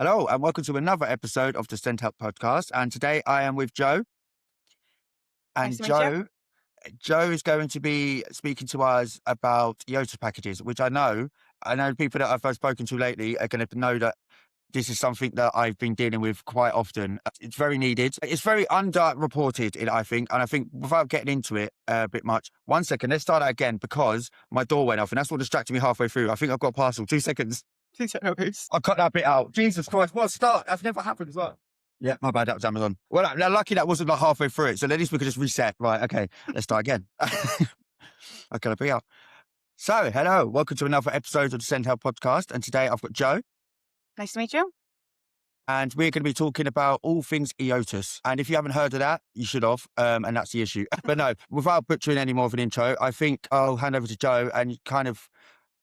Hello, and welcome to another episode of the SENDhelp podcast. And today I am with Jo. Nice And to meet you. Jo is going to be speaking to us about EOTAS packages, which I know people that I've spoken to lately are going to know that this is something that I've been dealing with quite often. It's very needed. It's very underreported, I think. And I think without getting into it a bit much, 1 second, let's start that again because my door went off and that's what distracted me halfway through. I think I've got a parcel. 2 seconds. I cut that bit out. Jesus Christ, what a start. That's never happened as well. Yeah, my bad. That was Amazon. Well, lucky that wasn't like halfway through it. So at least we could just reset. Right, okay, let's start again. I cut that bit out. So, hello. Welcome to another episode of the SENDhelp podcast. And today I've got Jo. Nice to meet you. And we're going to be talking about all things EOTAS. And if you haven't heard of that, you should have. And that's the issue. But no, without butchering any more of an intro, I think I'll hand over to Jo and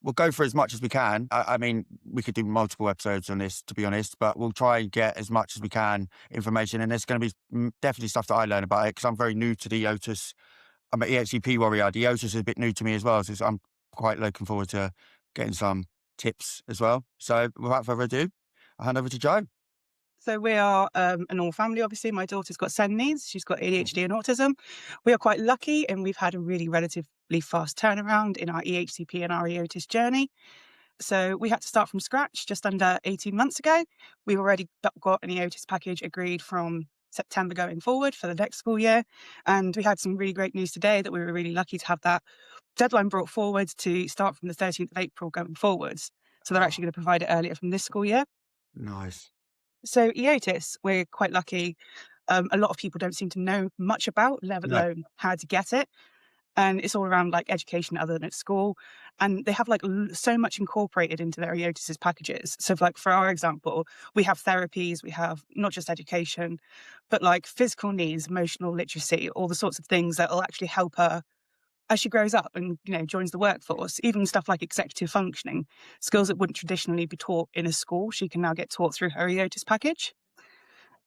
we'll go for as much as we can. I mean, we could do multiple episodes on this, to be honest, but we'll try and get as much as we can information. And there's going to be definitely stuff that I learn about it because I'm very new to the EOTAS. I'm an EHCP warrior. The EOTAS is a bit new to me as well. So I'm quite looking forward to getting some tips as well. So without further ado, I'll hand over to Jo. So we are a normal family, obviously. My daughter's got SEND needs. She's got ADHD and autism. We are quite lucky and we've had a really relatively fast turnaround in our EHCP and our EOTAS journey. So we had to start from scratch just under 18 months ago. We've already got an EOTAS package agreed from September going forward for the next school year. And we had some really great news today that we were really lucky to have that deadline brought forward to start from the 13th of April going forwards. So they're actually going to provide it earlier from this school year. Nice. So EOTAS, we're quite lucky. A lot of people don't seem to know much about, let alone how to get it. And it's all around like education other than at school. And they have like so much incorporated into their EOTAS packages. So like for our example, we have therapies, we have not just education, but like physical needs, emotional literacy, all the sorts of things that will actually help her as she grows up and, joins the workforce. Even stuff like executive functioning, skills that wouldn't traditionally be taught in a school, she can now get taught through her EOTAS package.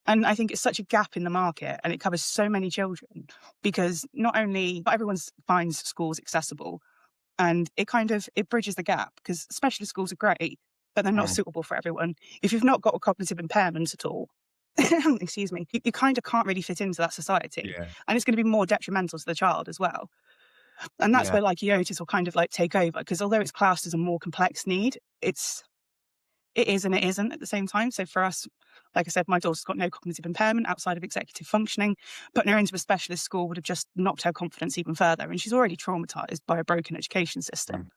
And I think it's such a gap in the market and it covers so many children because not everyone finds schools accessible, and it bridges the gap because specialist schools are great, but they're not suitable for everyone. If you've not got a cognitive impairment at all, excuse me, you kind of can't really fit into that society. Yeah. And it's going to be more detrimental to the child as well. And that's where like EOTAS will kind of like take over, because although it's classed as a more complex need, it is and it isn't at the same time. So for us, like I said, my daughter's got no cognitive impairment outside of executive functioning. Putting her into a specialist school would have just knocked her confidence even further. And she's already traumatized by a broken education system.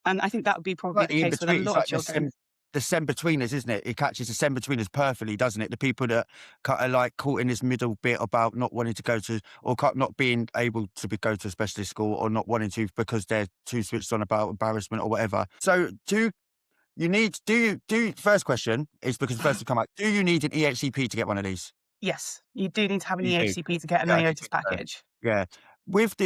And I think that would be probably the case with a lot of children. The send-betweeners, isn't it? It catches the send-betweeners perfectly, doesn't it? The people that are like caught in this middle bit about not wanting to go to, or not being able to go to a specialist school, or not wanting to because they're too switched on about embarrassment or whatever. So first question is, because the first to come out, do you need an EHCP to get one of these? Yes, you do need to have an EHCP to get an EOTAS package. Yeah.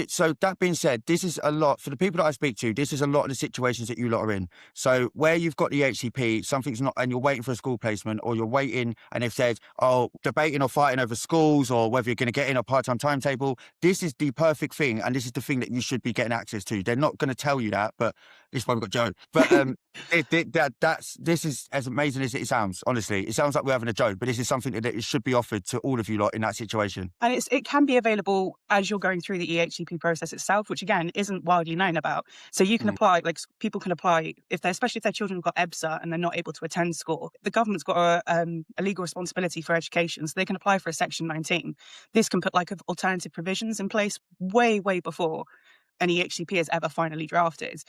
So that being said, this is a lot for the people that I speak to. This is a lot of the situations that you lot are in. So where you've got the HCP, something's not, and you're waiting for a school placement, or you're waiting and they've said, debating or fighting over schools or whether you're going to get in a part-time timetable. This is the perfect thing. And this is the thing that you should be getting access to. They're not going to tell you that, but this is why we've got Jo. But this is as amazing as it sounds. Honestly, it sounds like we're having a joke, but this is something that it should be offered to all of you lot in that situation. And it can be available as you're going through the EHCP process itself, which again isn't widely known about. So you can apply, like people can apply especially if their children have got EBSA and they're not able to attend school. The government's got a legal responsibility for education, so they can apply for a Section 19. This can put like alternative provisions in place way before an EHCP is ever finally drafted.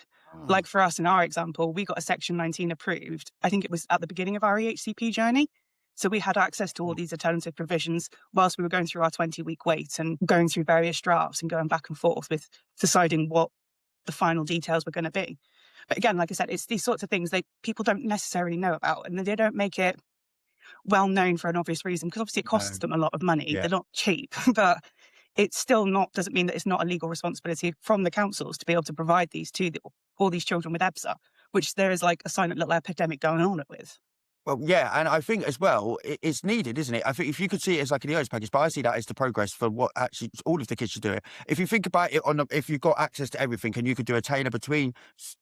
Like for us in our example, we got a Section 19 approved. I think it was at the beginning of our EHCP journey. So we had access to all these alternative provisions whilst we were going through our 20-week wait and going through various drafts and going back and forth with deciding what the final details were going to be. But again, like I said, it's these sorts of things that people don't necessarily know about, and they don't make it well known for an obvious reason, because obviously it costs them a lot of money. Yeah. They're not cheap, but it's still doesn't mean that it's not a legal responsibility from the councils to be able to provide these to all these children with EBSA, which there is like a silent little epidemic going on with. Well, yeah, and I think as well, it's needed, isn't it? I think if you could see it as like an EOS package, but I see that as the progress for what actually all of the kids should do it. If you think about it if you've got access to everything and you could do a tailor between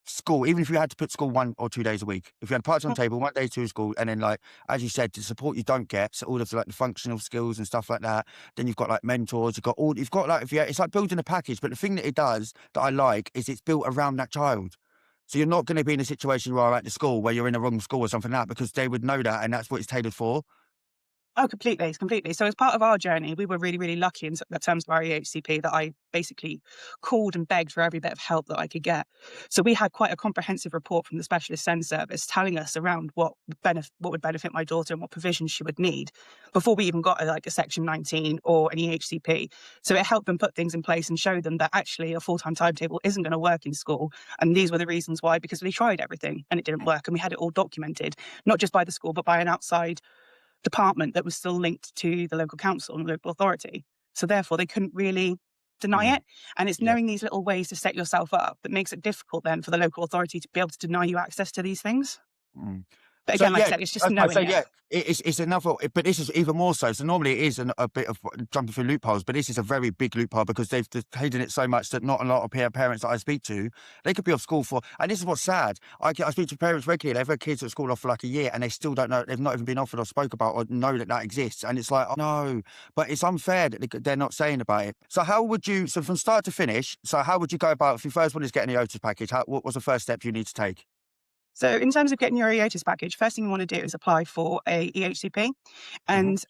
school, even if you had to put school 1 or 2 days a week, if you had parts on Mm. the table, 1 day to school, and then like, as you said, the support you don't get, so all of the, like the functional skills and stuff like that, then you've got like mentors, you've got like, if you, it's like building a package, but the thing that it does that I like is it's built around that child. So you're not going to be in a situation where at the school where you're in the wrong school or something like that because they would know that and that's what it's tailored for. Oh, completely, completely. So as part of our journey, we were really, really lucky in terms of our EHCP that I basically called and begged for every bit of help that I could get. So we had quite a comprehensive report from the specialist SEND service telling us around what would benefit my daughter and what provisions she would need before we even got like a Section 19 or an EHCP. So it helped them put things in place and show them that actually a full-time timetable isn't going to work in school. And these were the reasons why, because we tried everything and it didn't work. And we had it all documented, not just by the school, but by an outside department that was still linked to the local council and local authority. So therefore, they couldn't really deny Mm, it. And it's yeah. knowing these little ways to set yourself up that makes it difficult then for the local authority to be able to deny you access to these things. Mm. But So again, like I yeah, said, it's just as I knowing say, it. yeah, it's another, but this is even more so. So normally it is a bit of jumping through loopholes, but this is a very big loophole because they've hidden it so much that not a lot of parents that I speak to, they could be off school for, and this is what's sad. I speak to parents regularly. They've had kids at school off for like a year, and they still don't know. They've not even been offered or spoke about or know that that exists. And it's like, oh no, but it's unfair that they're not saying about it. So how would you? So from start to finish, so how would you go about if you first wanted to get an EOTAS package? What was the first step you need to take? So in terms of getting your EOTAS package, first thing you want to do is apply for a EHCP. Hmm. And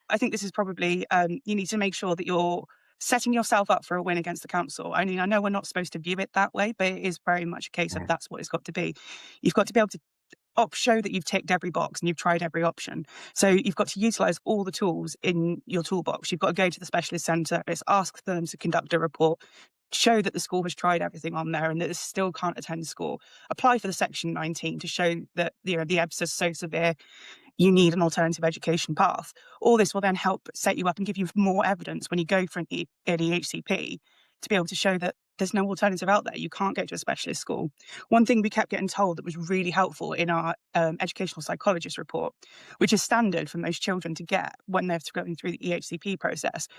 I think this is probably, you need to make sure that you're setting yourself up for a win against the council. I mean, I know we're not supposed to view it that way, but it is very much a case of that's what it's got to be. You've got to be able to show that you've ticked every box and you've tried every option. So you've got to utilize all the tools in your toolbox. You've got to go to the specialist centre, ask them to conduct a report, show that the school has tried everything on there and that it still can't attend school. Apply for the Section 19 to show that the EBSA is so severe you need an alternative education path. All this will then help set you up and give you more evidence when you go for an EHCP to be able to show that there's no alternative out there. You can't go to a specialist school. One thing we kept getting told that was really helpful in our educational psychologist report, which is standard for most children to get when they're going through the EHCP process,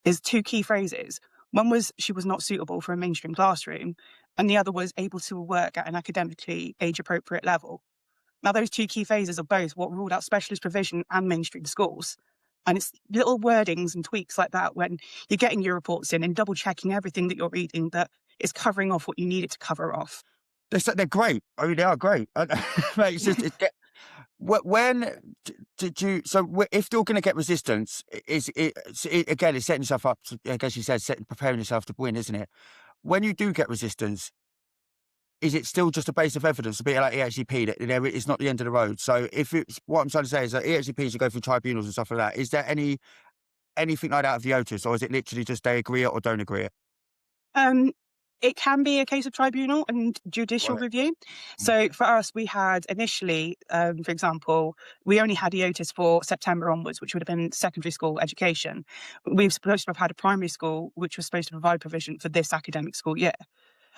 is two key phrases. One was she was not suitable for a mainstream classroom, and the other was able to work at an academically age-appropriate level. Now, those two key phases are both what ruled out specialist provision and mainstream schools. And it's little wordings and tweaks like that when you're getting your reports in and double checking everything that you're reading that is covering off what you need it to cover off. They're great. I mean, they are great. Mate, it's just when did you? So if you're going to get resistance, again? It's setting yourself up. I guess you said preparing yourself to win, isn't it? When you do get resistance, is it still just a base of evidence, a bit like EHCP, that there is not the end of the road? So if it's what I'm trying to say is that EHCPs you go through tribunals and stuff like that. Is there anything like that of the OTIS, or is it literally just they agree it or don't agree it? Um, it can be a case of tribunal and judicial Right. review. Mm, So for us, we had initially, for example, we only had EOTAS for September onwards, which would have been secondary school education. We were supposed to have had a primary school, which was supposed to provide provision for this academic school year.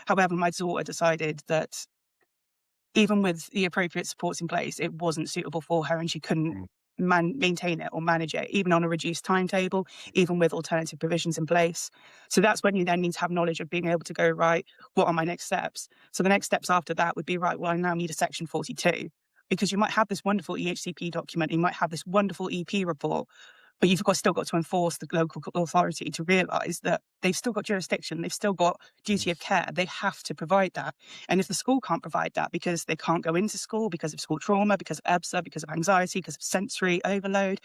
However, my daughter decided that even with the appropriate supports in place, it wasn't suitable for her and she couldn't mm, maintain it or manage it, even on a reduced timetable, even with alternative provisions in place. So that's when you then need to have knowledge of being able to go, right, what are my next steps? So the next steps after that would be, right, well, I now need a Section 42. Because you might have this wonderful EHCP document, you might have this wonderful EP report, but still got to enforce the local authority to realise that they've still got jurisdiction, they've still got duty of care, they have to provide that. And if the school can't provide that because they can't go into school, because of school trauma, because of EBSA, because of anxiety, because of sensory overload,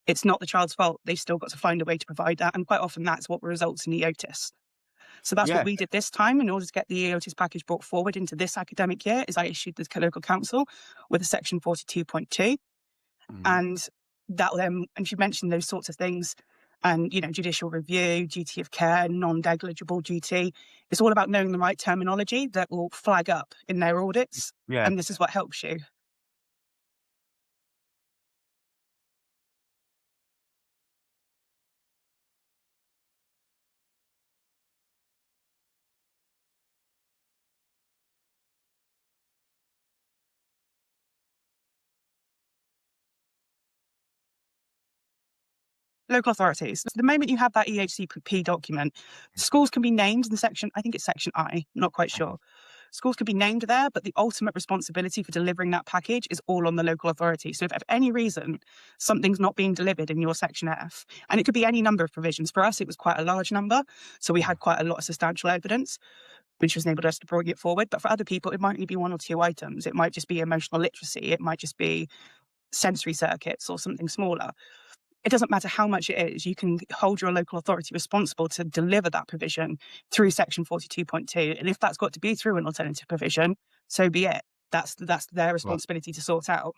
it's not the child's fault. They've still got to find a way to provide that. And quite often that's what results in EOTAS. So that's what yeah. we did this time in order to get the EOTAS package brought forward into this academic year, is I issued the local council with a Section 42.2. Mhm. And that then, and she mentioned those sorts of things, and judicial review, duty of care, non-negligible duty. It's all about knowing the right terminology that will flag up in their audits, Yeah. and this is what helps you. Local authorities. The moment you have that EHCP document, schools can be named in section, I think it's section I, not quite sure. Schools can be named there, but the ultimate responsibility for delivering that package is all on the local authority. So if for any reason something's not being delivered in your section F, and it could be any number of provisions. For us, it was quite a large number. So we had quite a lot of substantial evidence, which has enabled us to bring it forward. But for other people, it might only be one or two items. It might just be emotional literacy. It might just be sensory circuits or something smaller. It doesn't matter how much it is, you can hold your local authority responsible to deliver that provision through section 42.2. And if that's got to be through an alternative provision, so be it. That's their responsibility to sort out.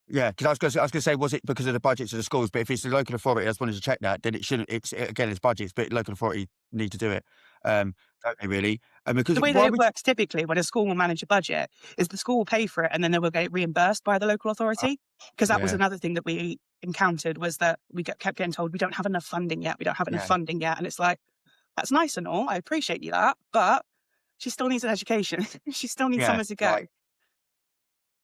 Yeah, because I was going to say, was it because of the budgets of the schools? But if it's the local authority, I just wanted to check that, then it shouldn't. It's budgets, but local authority need to do it. Don't they really? Because The way that why it would works typically when a school will manage a budget is the school will pay for it and then they will get reimbursed by the local authority. Because that was yeah, another thing that we encountered, was that we kept getting told we don't have enough funding yet. We don't have enough yeah, funding yet. And it's like, that's nice and all. I appreciate you that, but she still needs an education. She still needs yeah, somewhere to go. right.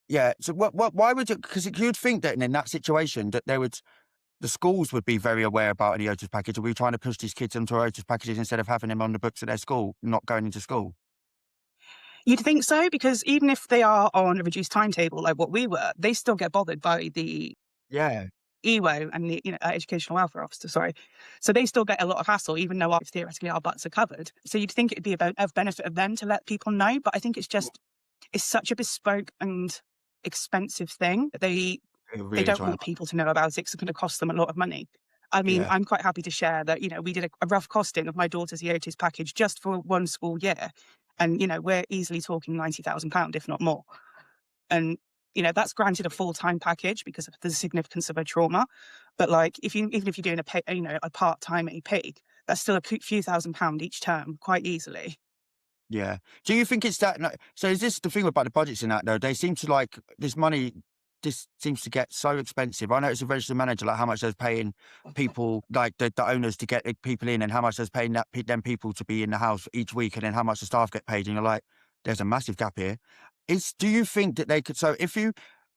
Yeah. So why would you? Because you'd think that in that situation that the schools would be very aware about an EOTAS package. Are we trying to push these kids into EOTAS packages instead of having them on the books at their school, not going into school? You'd think so, because even if they are on a reduced timetable like what we were, they still get bothered by the Yeah, EWO and the Educational Welfare Officer, sorry. So they still get a lot of hassle, even though theoretically our butts are covered. So you'd think it'd be of benefit of them to let people know, but I think it's such a bespoke and expensive thing that they really don't trying. want people to know about it, 'cause it's going to cost them a lot of money. I mean, Yeah, I'm quite happy to share that, we did a rough costing of my daughter's EOTAS package just for one school year. And, we're easily talking £90,000, if not more. And, that's granted a full-time package because of the significance of her trauma. But like, even if you're doing a part-time AP, that's still a few £1,000s each term quite easily. yeah. Do you think it's that? So is this the thing about the budgets in that though? They seem to like this money. This seems to get so expensive. I know it's a registered manager, like how much they're paying people, like the owners to get the people in, and how much they're paying them people to be in the house each week, and then how much the staff get paid. And you're like, there's a massive gap here. Do you think that they could? So if you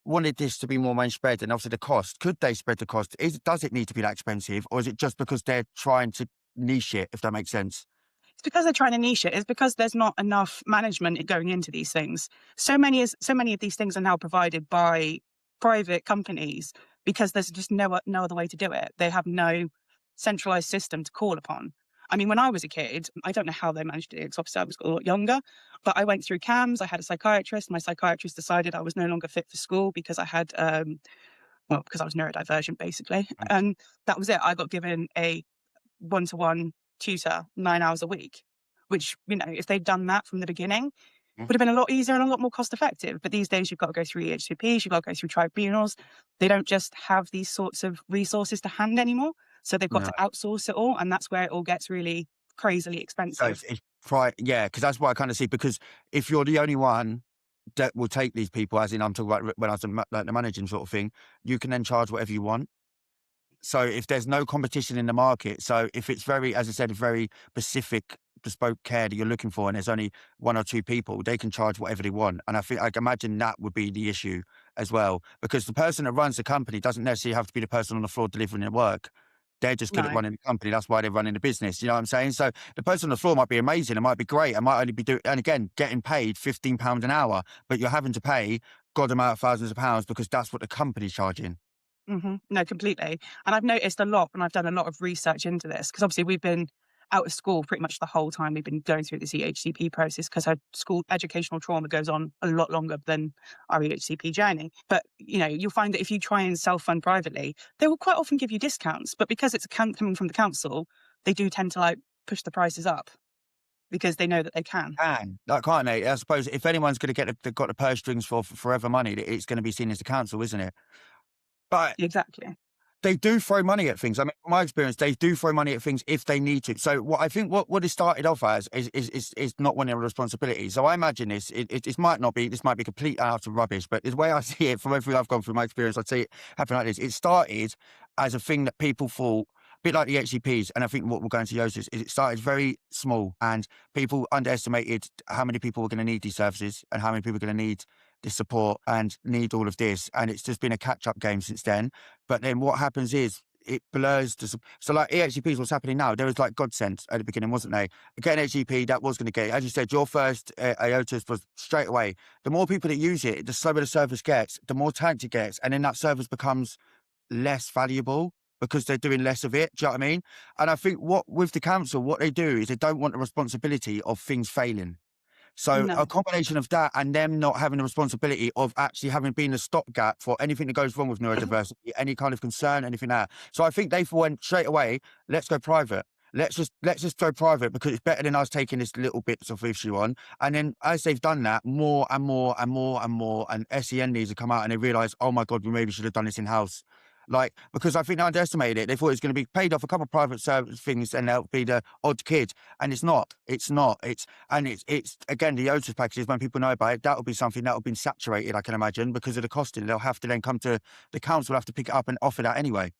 wanted this to be more mainstream and obviously the cost, could they spread the cost? Does it need to be that expensive, or is it just because they're trying to niche it? If that makes sense. It's because they're trying to niche it. It's because there's not enough management going into these things. So many of these things are now provided by private companies because there's just no other way to do it. They have no centralized system to call upon. I mean, when I was a kid, I don't know how they managed to do it, because obviously I was a lot younger, but I went through CAMS. I had a psychiatrist. My psychiatrist decided I was no longer fit for school because I had, because I was neurodivergent, basically. Mm. And that was it. I got given a one-to-one tutor 9 hours a week, which, if they'd done that from the beginning, Mm. would have been a lot easier and a lot more cost effective. But these days you've got to go through EHCPs, you've got to go through tribunals. They don't just have these sorts of resources to hand anymore. So they've got No. to outsource it all. And that's where it all gets really crazily So expensive. yeah, because that's what I kind of see. Because if you're the only one that will take these people, as in I'm talking about when I was like the managing sort of thing, you can then charge whatever you want. So if there's no competition in the market, so if it's very, as I said, very specific, bespoke care that you're looking for, and there's only one or two people, they can charge whatever they want. And I can imagine that would be the issue as well, because the person that runs the company doesn't necessarily have to be the person on the floor delivering their work. They're just good at No. running the company. That's why they're running the business. You know what I'm saying? So the person on the floor might be amazing. It might be great. I might only be and again, getting paid £15 an hour, but you're having to pay God amount of thousands of pounds because that's what the company's charging. No, completely. And I've noticed a lot when I've done a lot of research into this, because obviously we've been out of school pretty much the whole time we've been going through this EHCP process, because our school educational trauma goes on a lot longer than our EHCP journey. But, you'll find that if you try and self-fund privately, they will quite often give you discounts. But because it's coming from the council, they do tend to push the prices up because they know that they can. Can't they? I suppose if anyone's going to got the purse strings for forever money, it's going to be seen as the council, isn't it? But Exactly. they do throw money at things. I mean, from my experience, they do throw money at things if they need to. So what I think what it started off as is not one of the responsibilities. So I imagine this might not be, this might be complete out of rubbish, but the way I see it from everything I've gone through my experience, I'd see it happen like this. It started as a thing that people thought, a bit like the HCPs, and I think what we're going to EOTAS is it started very small, and people underestimated how many people were going to need these services and how many people are going to need this support and need all of this. And it's just been a catch-up game since then. But then what happens is it blurs the. So like EHCPs, what's happening now? There was like godsend at the beginning, wasn't they? Get an HCP that was going to get, as you said, your first EOTAS was straight away. The more people that use it, the slower the service gets, the more tanked it gets, and then that service becomes less valuable because they're doing less of it. Do you know what I mean? And I think what with the council, what they do is they don't want the responsibility of things failing. So No. a combination of that and them not having the responsibility of actually having been a stopgap for anything that goes wrong with neurodiversity, any kind of concern, anything like that. So I think they went straight away, let's go private. Let's just go private because it's better than us taking this little bits of issue on. And then as they've done that, more and more and more and more, and SEN needs to come out and they realise, oh my God, we maybe should have done this in-house. Like, because I think they underestimated it. They thought it was going to be paid off a couple of private service things and that'll be the odd kid. And it's not. It's again, the EOTAS packages, when people know about it, that'll be something that'll be saturated, I can imagine, because of the costing. They'll have to then come to the council, will have to pick it up and offer that anyway.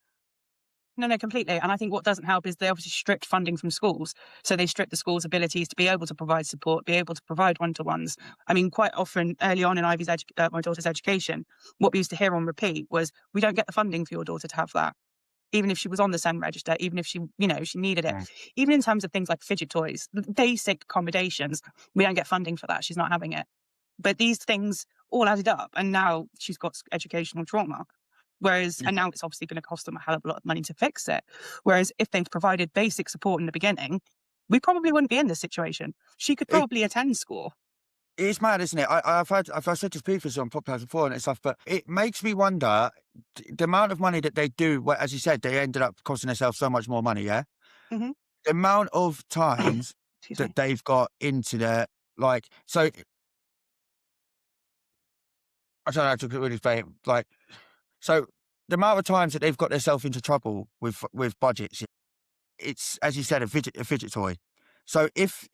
No, completely. And I think what doesn't help is they obviously strict funding from schools. So they strict the school's abilities to be able to provide support, be able to provide one-to-ones. I mean, quite often early on in my daughter's education, what we used to hear on repeat was, we don't get the funding for your daughter to have that. Even if she was on the SEND register, even if she needed it, Mm. even in terms of things like fidget toys, basic accommodations, we don't get funding for that. She's not having it. But these things all added up, and now she's got educational trauma. And now it's obviously going to cost them a hell of a lot of money to fix it. Whereas if they'd provided basic support in the beginning, we probably wouldn't be in this situation. She could probably attend school. It's mad, isn't it? I've said this previously on podcasts before and stuff, but it makes me wonder the amount of money that they do. Well, as you said, they ended up costing themselves so much more money. Yeah, Hmm. the amount of times Excuse that me. they've got into their like. So I don't know how to really explain it. Like, so the amount of times that they've got themselves into trouble with budgets. It's, as you said, a fidget toy. So if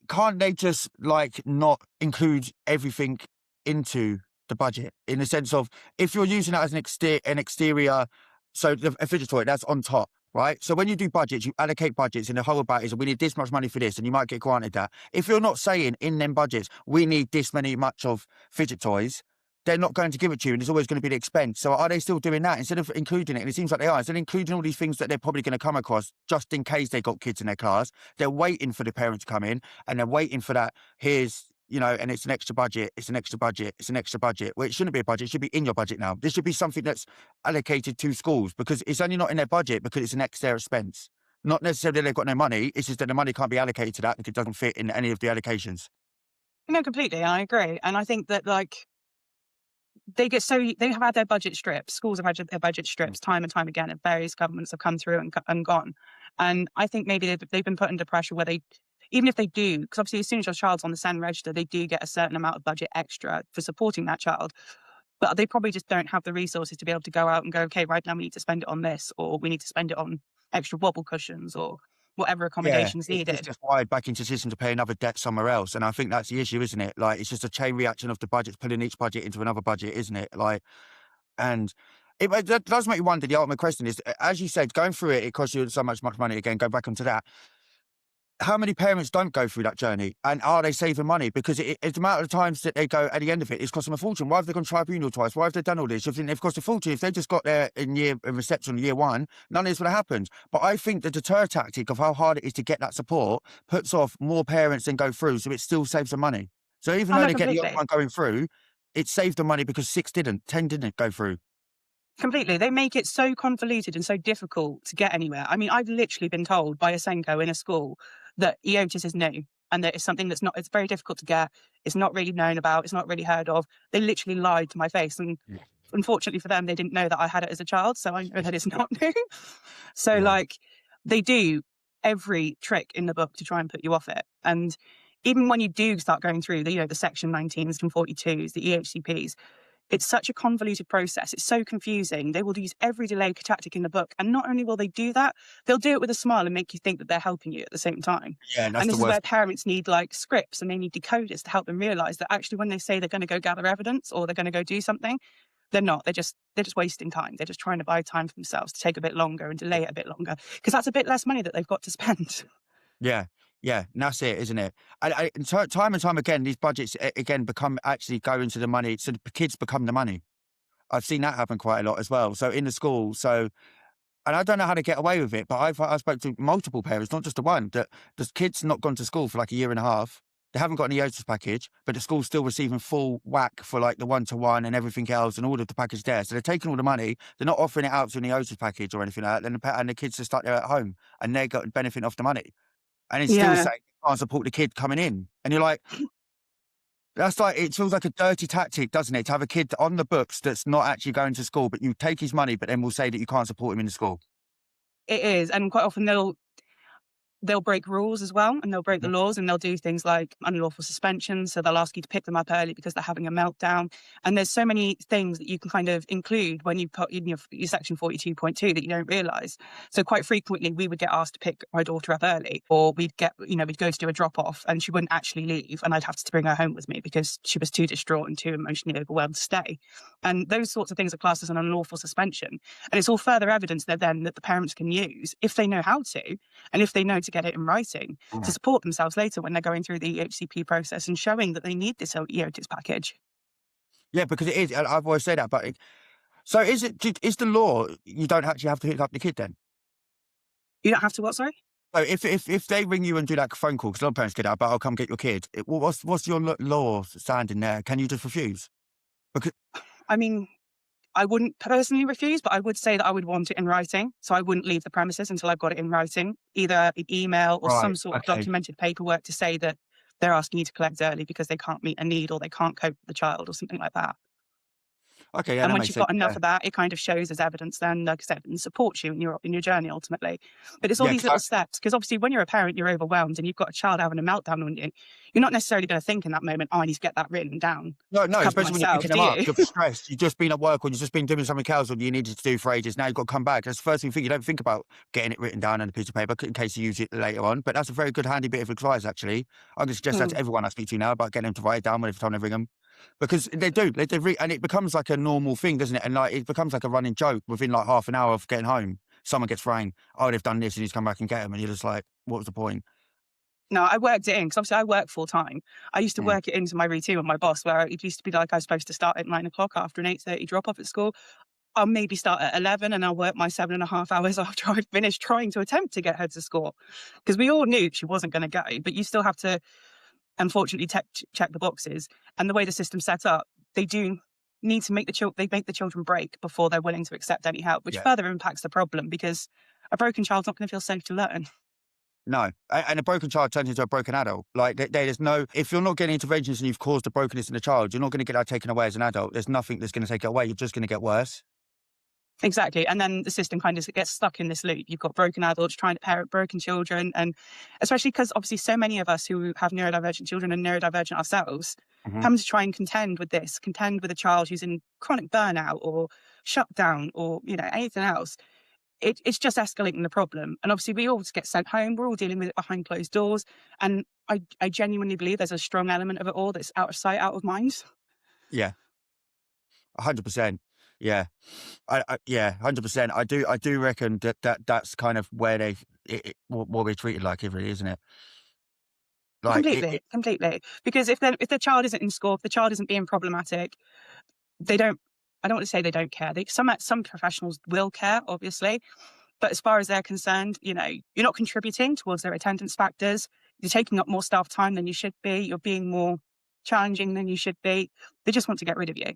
can't they just like not include everything into the budget in the sense of if you're using that as an exterior, so a fidget toy that's on top, right? So when you do budgets, you allocate budgets, and the whole about is we need this much money for this, and you might get granted that. If you're not saying in them budgets we need this many much of fidget toys, they're not going to give it to you, and it's always going to be the expense. So are they still doing that instead of including it? And it seems like they are. Instead of including all these things that they're probably going to come across just in case they got kids in their class, they're waiting for the parent to come in and they're waiting for that. Here's, and it's an extra budget. It's an extra budget. It's an extra budget. Well, it shouldn't be a budget. It should be in your budget now. This should be something that's allocated to schools because it's only not in their budget because it's an extra expense. Not necessarily they've got no money. It's just that the money can't be allocated to that because it doesn't fit in any of the allocations. No, completely. I agree. And I think that they have had their budget stripped. Schools have had their budget stripped time and time again, and various governments have come through and gone. And I think maybe they've been put under pressure where even if they do, because obviously as soon as your child's on the SEND register, they do get a certain amount of budget extra for supporting that child. But they probably just don't have the resources to be able to go out and go, okay, right now we need to spend it on this, or we need to spend it on extra wobble cushions or whatever Yeah, accommodations it's needed. just wired back into the system to pay another debt somewhere else, and I think that's the issue, isn't it? Like, it's just a chain reaction of the budgets pulling each budget into another budget, isn't it? Like, and that does make you wonder. The ultimate question is, as you said, going through it, it costs you so much money. Again, go back onto that. How many parents don't go through that journey, and are they saving money? Because it's the amount of times that they go at the end of it, it's cost them a fortune. Why have they gone tribunal twice? Why have they done all this? You think they've cost a fortune? If they just got there in reception year one, none of this would have happened. But I think the deter tactic of how hard it is to get that support puts off more parents than go through, so it still saves them money. So even Oh, though no, they get the other completely. one going through, it saved them money because 10 didn't go through. Completely. They make it so convoluted and so difficult to get anywhere. I mean, I've literally been told by a Senko in a school that EOTAS is new and that it's something it's very difficult to get. It's not really known about. It's not really heard of. They literally lied to my face. And unfortunately for them, they didn't know that I had it as a child. So I know that it's not new. So Yeah. they do every trick in the book to try and put you off it. And even when you do start going through the section 19s and 42s, the EHCPs, it's such a convoluted process. It's so confusing. They will use every delay tactic in the book. And not only will they do that, they'll do it with a smile and make you think that they're helping you at the same time. Yeah, and that's And the this is where worst. parents need scripts and they need decoders to help them realize that actually when they say they're going to go gather evidence or they're going to go do something, they're not. They're just wasting time. They're just trying to buy time for themselves to take a bit longer and delay it a bit longer because that's a bit less money that they've got to spend. Yeah, yeah, and that's it, isn't it? And time and time again, these budgets again actually go into the money, so the kids become the money. I've seen that happen quite a lot as well. So in the school, And I don't know how to get away with it, but I spoke to multiple parents, not just the one, that the kid's not gone to school for like a year and a half. They haven't got an EOTAS package, but the school's still receiving full whack for like the one-to-one and everything else and all of the package there. So they're taking all the money. They're not offering it out to an EOTAS package or anything like that. And the kids are stuck there at home and they're got benefiting off the money. And it's still Yeah, saying you can't support the kid coming in. And you're like, that's like, it feels like a dirty tactic, doesn't it? To have a kid on the books that's not actually going to school, but you take his money, but then we'll say that you can't support him in the school. it is. And quite often they'll break rules as well, and they'll break the Mhm. laws, and they'll do things like unlawful suspension. So they'll ask you to pick them up early because they're having a meltdown. And there's so many things that you can kind of include when you put in your section 42.2 that you don't realise. So quite frequently we would get asked to pick my daughter up early, or we'd go to do a drop off and she wouldn't actually leave, and I'd have to bring her home with me because she was too distraught and too emotionally overwhelmed to stay. And those sorts of things are classed as an unlawful suspension. And it's all further evidence that the parents can use if they know how to, and if they know to get it in writing to Mm. support themselves later when they're going through the EHCP process and showing that they need this EOTAS package. Yeah, because it is. I've always said that. So is the law you don't actually have to pick up the kid then? You don't have to what, sorry? So if they ring you and do like a phone call, because a lot of parents get out, but I'll come get your kid. What's your law standing there? Can you just refuse? Because I mean, I wouldn't personally refuse, but I would say that I would want it in writing. So I wouldn't leave the premises until I've got it in writing, either an email or some right, sort of okay, documented paperwork to say that they're asking you to collect early because they can't meet a need or they can't cope with the child or something like that. okay, yeah, And that once makes you've sense. got enough Yeah, of that, it kind of shows as evidence then, like I said, and supports you in your journey ultimately. But it's all yeah. these little steps, because obviously when you're a parent, you're overwhelmed and you've got a child having a meltdown on you. You're not necessarily going to think in that moment, oh, I need to get that written down to No, cover especially when you're myself, picking them do up, you? you're stressed. You've just been at work or you've just been doing something else or you needed to do for ages. Now you've got to come back. That's the first thing you think. You don't think about getting it written down on a piece of paper in case you use it later on. But that's a very good, handy bit of advice, actually. I'm going to suggest that Mm. to everyone I speak to now about getting them to write it down every time they ring them. Because they do, and it becomes like a normal thing, doesn't it? And like it becomes like a running joke within like half an hour of getting home. Someone gets rang, oh, they've done this, and you just come back and get them, and you're just like, what was the point? No, I worked it in because obviously I work full time. I used to Mm. work it into my routine with my boss, where it used to be like I was supposed to start at 9 o'clock after an 8:30 drop off at school. I'll maybe start at 11 and I'll work my 7.5 hours after I've finished trying to attempt to get her to school. Because we all knew she wasn't going to go, but you still have to, unfortunately, check the boxes. And the way the system's set up, they do need to make they make the children break before they're willing to accept any help, which Yeah. further impacts the problem because a broken child's not going to feel safe to learn. No, and a broken child turns into a broken adult. Like there's no, if you're not getting interventions and you've caused a brokenness in the child, you're not going to get that taken away as an adult. There's nothing that's going to take it away. You're just going to get worse. Exactly. And then the system kind of gets stuck in this loop. You've got broken adults trying to parent broken children. And especially because obviously so many of us who have neurodivergent children and neurodivergent ourselves Hmm. come to try and contend with a child who's in chronic burnout or shut down or, anything else. It's just escalating the problem. And obviously we all just get sent home. We're all dealing with it behind closed doors. And I genuinely believe there's a strong element of it all that's out of sight, out of mind. Yeah, 100%. Yeah, yeah, 100%. I do reckon that's kind of where what we're treated like, it really, isn't it? Like Completely, completely. Because if the child isn't in school, if the child isn't being problematic, they don't. I don't want to say they don't care. Some professionals will care, obviously, but as far as they're concerned, you're not contributing towards their attendance factors. You're taking up more staff time than you should be. You're being more challenging than you should be. They just want to get rid of you.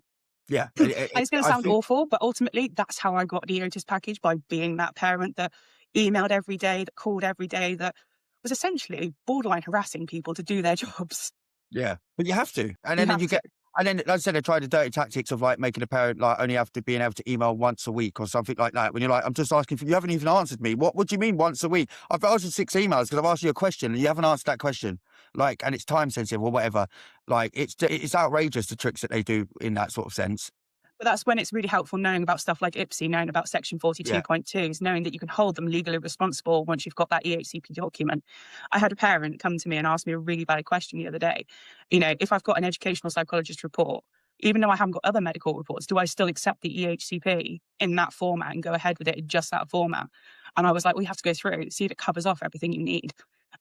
yeah, And it's going to I sound think awful, but ultimately, that's how I got the EOTAS package, by being that parent that emailed every day, that called every day, that was essentially borderline harassing people to do their jobs. yeah, but you have to, and You then have you to. get. And then, like I said, they try the dirty tactics of like making a parent like only have to being able to email once a week or something like that. When you're like, I'm just asking for, you haven't even answered me. What do you mean once a week? I've asked you 6 emails because I've asked you a question and you haven't answered that question. Like, and it's time sensitive or whatever. Like, it's outrageous the tricks that they do in that sort of sense. But that's when it's really helpful knowing about stuff like EBSA, knowing about section Yeah. 42.2, is knowing that you can hold them legally responsible once you've got that EHCP document. I had a parent come to me and ask me a really valid question the other day. If I've got an educational psychologist report, even though I haven't got other medical reports, do I still accept the EHCP in that format and go ahead with it in just that format? And I was like, we have to go through, see if it covers off everything you need.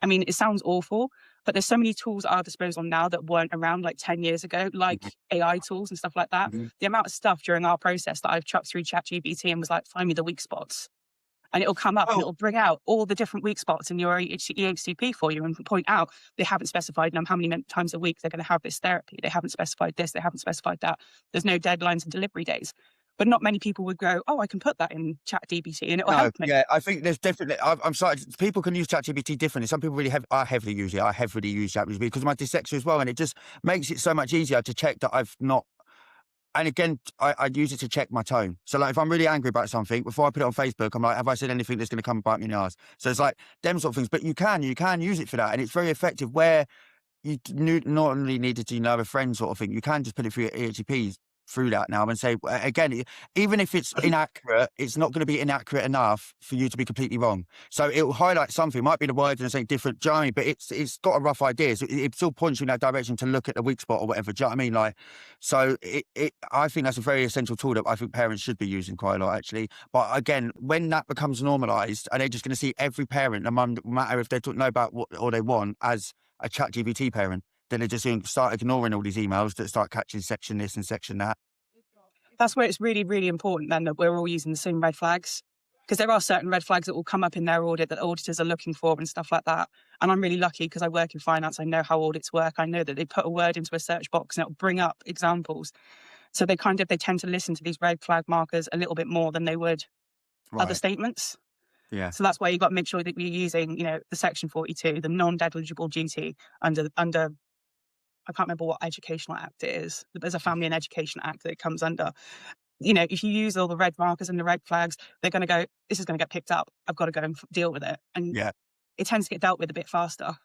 I mean, it sounds awful, but there's so many tools at our disposal now that weren't around like 10 years ago, like Mhm. AI tools and stuff like that. Mhm. The amount of stuff during our process that I've chucked through ChatGPT and was like, find me the weak spots. and it'll come up and Oh, it'll bring out all the different weak spots in your EHCP for you and point out they haven't specified how many times a week they're going to have this therapy. They haven't specified this. They haven't specified that. There's no deadlines and delivery days. But not many people would go, oh, I can put that in ChatGPT and it will no, help me. yeah, I think there's definitely. I'm sorry, people can use ChatGPT differently. Some people really I heavily use it. I heavily use ChatGPT because of my dyslexia as well, and it just makes it so much easier to check that I've not. And again, I use it to check my tone. So like, if I'm really angry about something, before I put it on Facebook, I'm like, have I said anything that's going to come and bite me in the ass? So it's like them sort of things. But you can use it for that, and it's very effective. Where you not only needed to know a friend sort of thing, you can just put it through your EHCPs through that now and say, again, even if it's inaccurate, it's not going to be inaccurate enough for you to be completely wrong. So it will highlight something. It might be the words and something different, do you know what I mean? But it's got a rough idea. So it still points you in that direction to look at the weak spot or whatever, do you know what I mean? Like, so I think that's a very essential tool that I think parents should be using quite a lot, actually. But again, when that becomes normalised and they're just going to see every parent, no matter if they don't know about what or they want, as a ChatGPT parent, then they just start ignoring all these emails that start catching section this and section that. That's where it's really, really important then that we're all using the same red flags. Because there are certain red flags that will come up in their audit that auditors are looking for and stuff like that. And I'm really lucky because I work in finance. I know how audits work. I know that they put a word into a search box and it'll bring up examples. So they tend to listen to these red flag markers a little bit more than they would other Right. statements. Yeah. So that's why you've got to make sure that you're using, the section 42, the non-negligible duty under I can't remember what educational act it is. There's a Family and Education Act that it comes under. If you use all the red markers and the red flags, they're going to go, this is going to get picked up. I've got to go and deal with it. And Yeah. it tends to get dealt with a bit faster.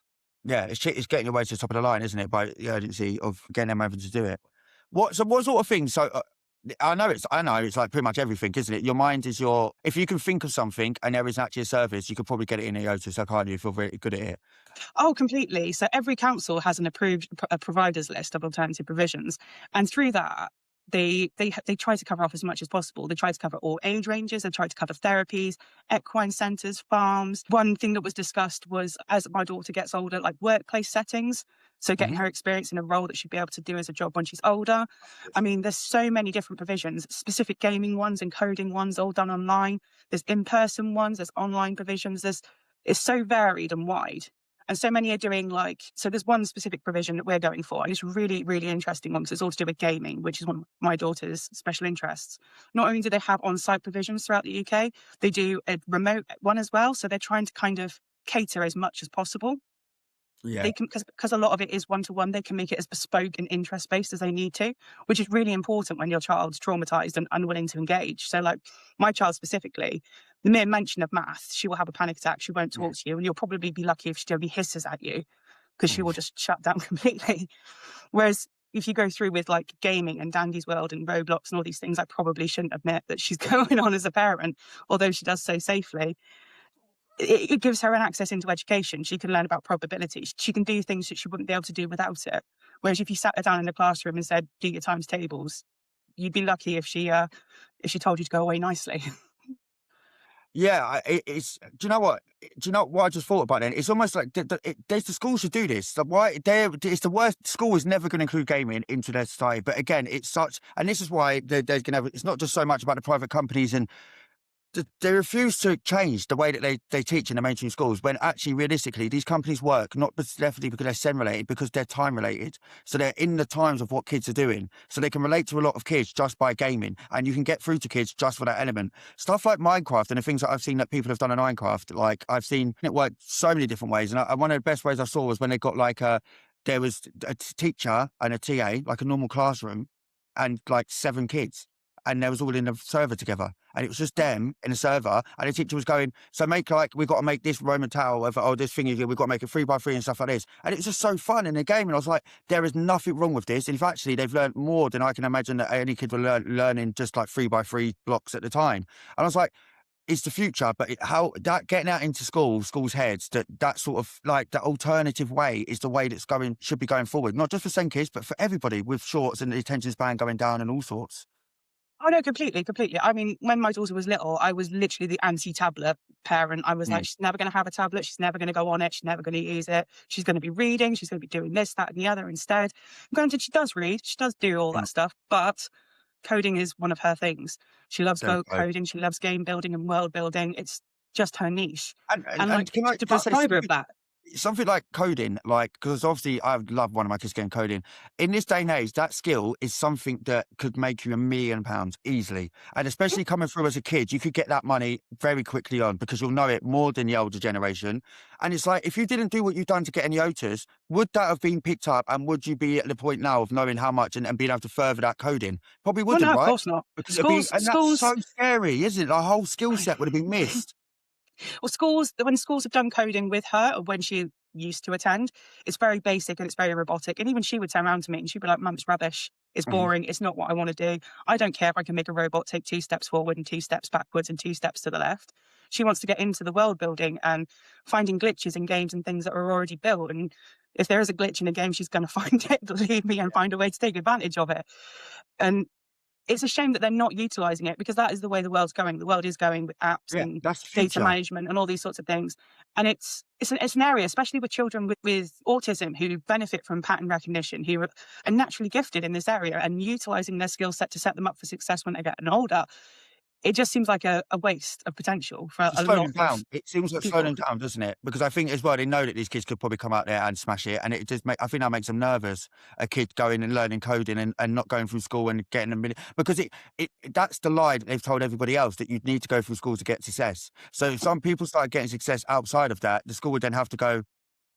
Yeah. It's getting your way to the top of the line, isn't it? By the urgency of getting them having to do it. What sort of things? So I know it's like pretty much everything, isn't it? Your mind is if you can think of something and there isn't actually a service, you could probably get it in EOTAS, so can't you? If you're very good at it. Oh, completely. So every council has an approved providers list of alternative provisions. And through that, they try to cover off as much as possible. They try to cover all age ranges. They try to cover therapies, equine centres, farms. One thing that was discussed was, as my daughter gets older, like workplace settings. So getting her experience in a role that she'd be able to do as a job when she's older. I mean, there's so many different provisions, specific gaming ones and coding ones, all done online. There's in-person ones, there's online provisions. It's so varied and wide. And so many are doing so there's one specific provision that we're going for, and it's really, really interesting one because it's all to do with gaming, which is one of my daughter's special interests. Not only do they have on-site provisions throughout the UK, they do a remote one as well. So they're trying to kind of cater as much as possible. Yeah. They can, because a lot of it is one-to-one, they can make it as bespoke and interest-based as they need to, which is really important when your child's traumatized and unwilling to engage. So like my child specifically, the mere mention of math, she will have a panic attack. She won't talk to you, and you'll probably be lucky if she only hisses at you because she will just shut down completely. Whereas if you go through with like gaming and Dandy's World and Roblox and all these things, I probably shouldn't admit that she's going on as a parent, although she does so safely. It gives her an access into education. She can learn about probabilities. She can do things that she wouldn't be able to do without it. Whereas if you sat her down in the classroom and said, do your times tables, you'd be lucky if she told you to go away nicely. Yeah, it's. Do you know what? Do you know what I just thought about then? It's almost like the school should do this. Like, why? It's the worst. School is never going to include gaming into their society. But again, it's such, and this is why they're going to have. It's not just so much about the private companies and. They refuse to change the way that they teach in the mainstream schools when actually, realistically, these companies work not definitely because they're SEN related, because they're time related. So they're in the times of what kids are doing. So they can relate to a lot of kids just by gaming, and you can get through to kids just for that element. Stuff like Minecraft and the things that I've seen that people have done in Minecraft, like I've seen it work so many different ways. And one of the best ways I saw was when they got there was a teacher and a TA, like a normal classroom, and like 7 kids. And they was all in a server together, and it was just them in a server. And the teacher was going, "So we've got to make this Roman tower of this thing here. We've got to make it 3x3 and stuff like this." And it was just so fun in the game. And I was like, "There is nothing wrong with this." And if actually they've learned more than I can imagine that any kid will learning just like 3x3 blocks at the time. And I was like, it's the future, but how that getting out into schools' heads that sort of like that alternative way is the way that's should be going forward, not just for SEN kids, but for everybody with shorts and the attention span going down and all sorts. Oh, no, completely, completely. I mean, when my daughter was little, I was literally the anti-tablet parent. I was like, she's never going to have a tablet. She's never going to go on it. She's never going to use it. She's going to be reading. She's going to be doing this, that, and the other instead. Granted, she does read. She does do all that stuff, but coding is one of her things. She loves There we go. coding. She loves game building and world building. just her niche. And and And and like can I to just say deprive her of that. something like coding, like, because obviously I would love one of my kids getting coding. In this day and age, that skill is something that could make you £1 million easily. And especially coming through as a kid, you could get that money very quickly on because you'll know it more than the older generation. And it's like, if you didn't do what you've done to get any EOTAS, would that have been picked up? And would you be at the point now of knowing how much and being able to further that coding? Probably Well, wouldn't, no, of right? course not. Because it'd be, Schools, and that's schools, so scary, isn't it? The whole skill set would have been missed. well, schools, when schools have done coding with her, or when she used to attend, it's very basic and it's very robotic. And even she would turn around to me and she'd be like, "Mum, it's rubbish. It's Mhm. boring. It's not what I want to do. I don't care if I can make a robot take 2 steps forward and 2 steps backwards and 2 steps to the left." She wants to get into the world building and finding glitches in games and things that are already built. And if there is a glitch in a game, she's going to find it, believe me, and find a way to take advantage of it. And it's a shame that they're not utilising it, because that is the way the world's going. The world is going with apps Yeah, and that's the data future. management and all these sorts of things. And it's an area, especially with children with autism, who benefit from pattern recognition, who are naturally gifted in this area, and utilising their skill set to set them up for success when they get older. It just seems like a waste of potential for To a slow lot them of down. It seems like slowing people. them down, doesn't it? Because I think as well, they know that these kids could probably come out there and smash it, and it just I think that makes them nervous. A kid going and learning coding and not going through school and getting a minute, because that's the lie that they've told everybody else, that you need to go through school to get success. So if some people start getting success outside of that, the school would then have to go,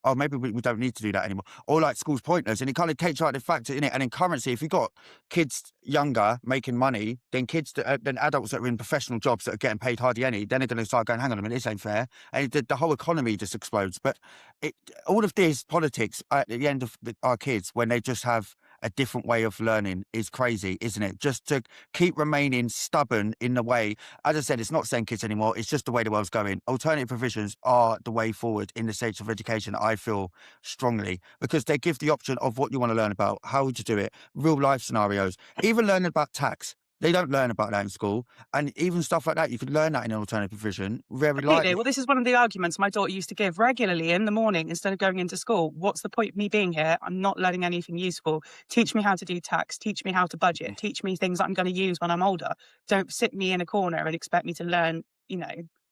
oh, maybe we don't need to do that anymore. Or like school's pointless. And it kind of takes out the factor in it. And in currency, if you've got kids younger making money, then then adults that are in professional jobs that are getting paid hardly any, then they're going to start going, hang on a minute, this ain't fair. And the whole economy just explodes. But all of this politics at the end of our kids, when they just have a different way of learning, is crazy, isn't it? Just to keep remaining stubborn in the way. As I said, it's not saying kids anymore. It's just the way the world's going. Alternative provisions are the way forward in the stage of education, I feel strongly, because they give the option of what you want to learn about, how would you do it, real life scenarios, even learning about tax. They don't learn about that in school. And even stuff like that, you could learn that in an alternative provision very Completely. lightly. Well, this is one of the arguments my daughter used to give regularly in the morning instead of going into school. What's the point of me being here? I'm not learning anything useful. Teach me how to do tax. Teach me how to budget. Teach me things that I'm going to use when I'm older. Don't sit me in a corner and expect me to learn,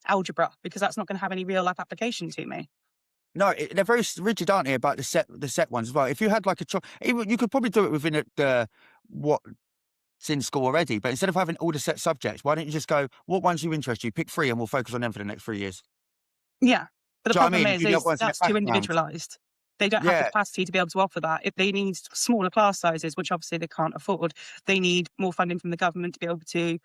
algebra, because that's not going to have any real life application to me. No, they're very rigid, aren't they, about the set ones as well. If you had like even you could probably do it within what it's in school already. But instead of having all the set subjects, why don't you just go, what ones you interest you? Pick three and we'll focus on them for the next 3 years. Yeah. But the Do you know what I problem mean? And is, do the other ones in the that's too background. individualized. They don't have the Yeah, capacity to be able to offer that. If they need smaller class sizes, which obviously they can't afford, they need more funding from the government to be able to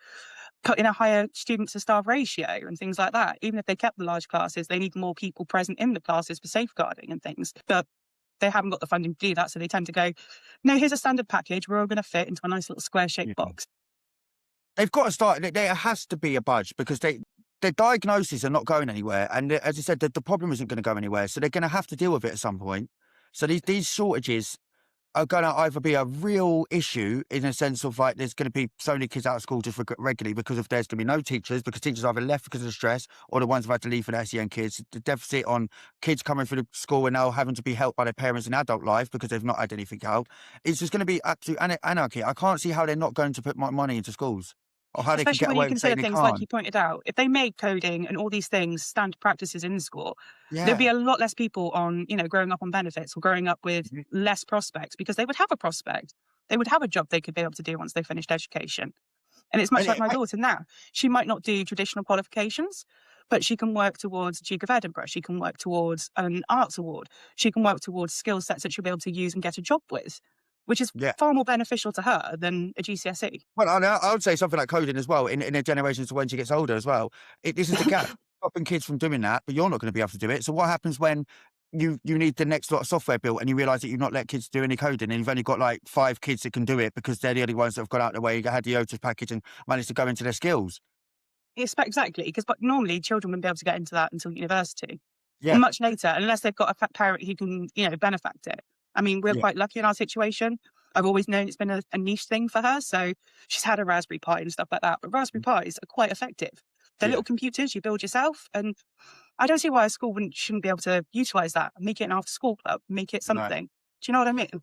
put in a higher student to staff ratio and things like that. Even if they kept the large classes, they need more people present in the classes for safeguarding and things. But they haven't got the funding to do that. So they tend to go, no, here's a standard package. We're all going to fit into a nice little square shaped yeah. box. They've got to start. There has to be a budge because their diagnoses are not going anywhere, and as I said, the problem isn't going to go anywhere. So they're going to have to deal with it at some point. So these shortages are going to either be a real issue in a sense of like there's going to be so many kids out of school just regularly because of there's going to be no teachers, because teachers either left because of the stress, or the ones who've had to leave for the SEN kids. The deficit on kids coming through the school and now having to be helped by their parents in adult life because they've not had anything help. It's just going to be absolute anarchy. I can't see how they're not going to put money into schools, or how they can Especially get when you away with consider saying they things like can't. you pointed out. If they made coding and all these things standard practices in school, there'd be Yeah. a lot less people on, growing up on benefits or growing up with Mhm. less prospects, because they would have a prospect. They would have a job they could be able to do once they finished education. And it's much And like my daughter now. She might not do traditional qualifications, but she can work towards Duke of Edinburgh. She can work towards an arts award. She can work towards skill sets that she'll be able to use and get a job with, which is yeah. far more beneficial to her than a GCSE. Well, I would say something like coding as well in a generation to when she gets older as well. This is the gap, stopping kids from doing that, but you're not going to be able to do it. So what happens when you need the next lot of software built and you realise that you've not let kids do any coding, and you've only got like 5 kids that can do it because they're the only ones that have got out of the way, had the EOTAS package and managed to go into their skills. Exactly, because but normally children wouldn't be able to get into that until university, or Yeah, much later, unless they've got a parent who can, benefit it. I mean, we're yeah, quite lucky in our situation. I've always known it's been a niche thing for her, so she's had a Raspberry Pi and stuff like that. But Raspberry Pis are quite effective. They're yeah. little computers you build yourself, and I don't see why a school shouldn't be able to utilise that, make it an after-school club, make it No. something. Do you know what I mean?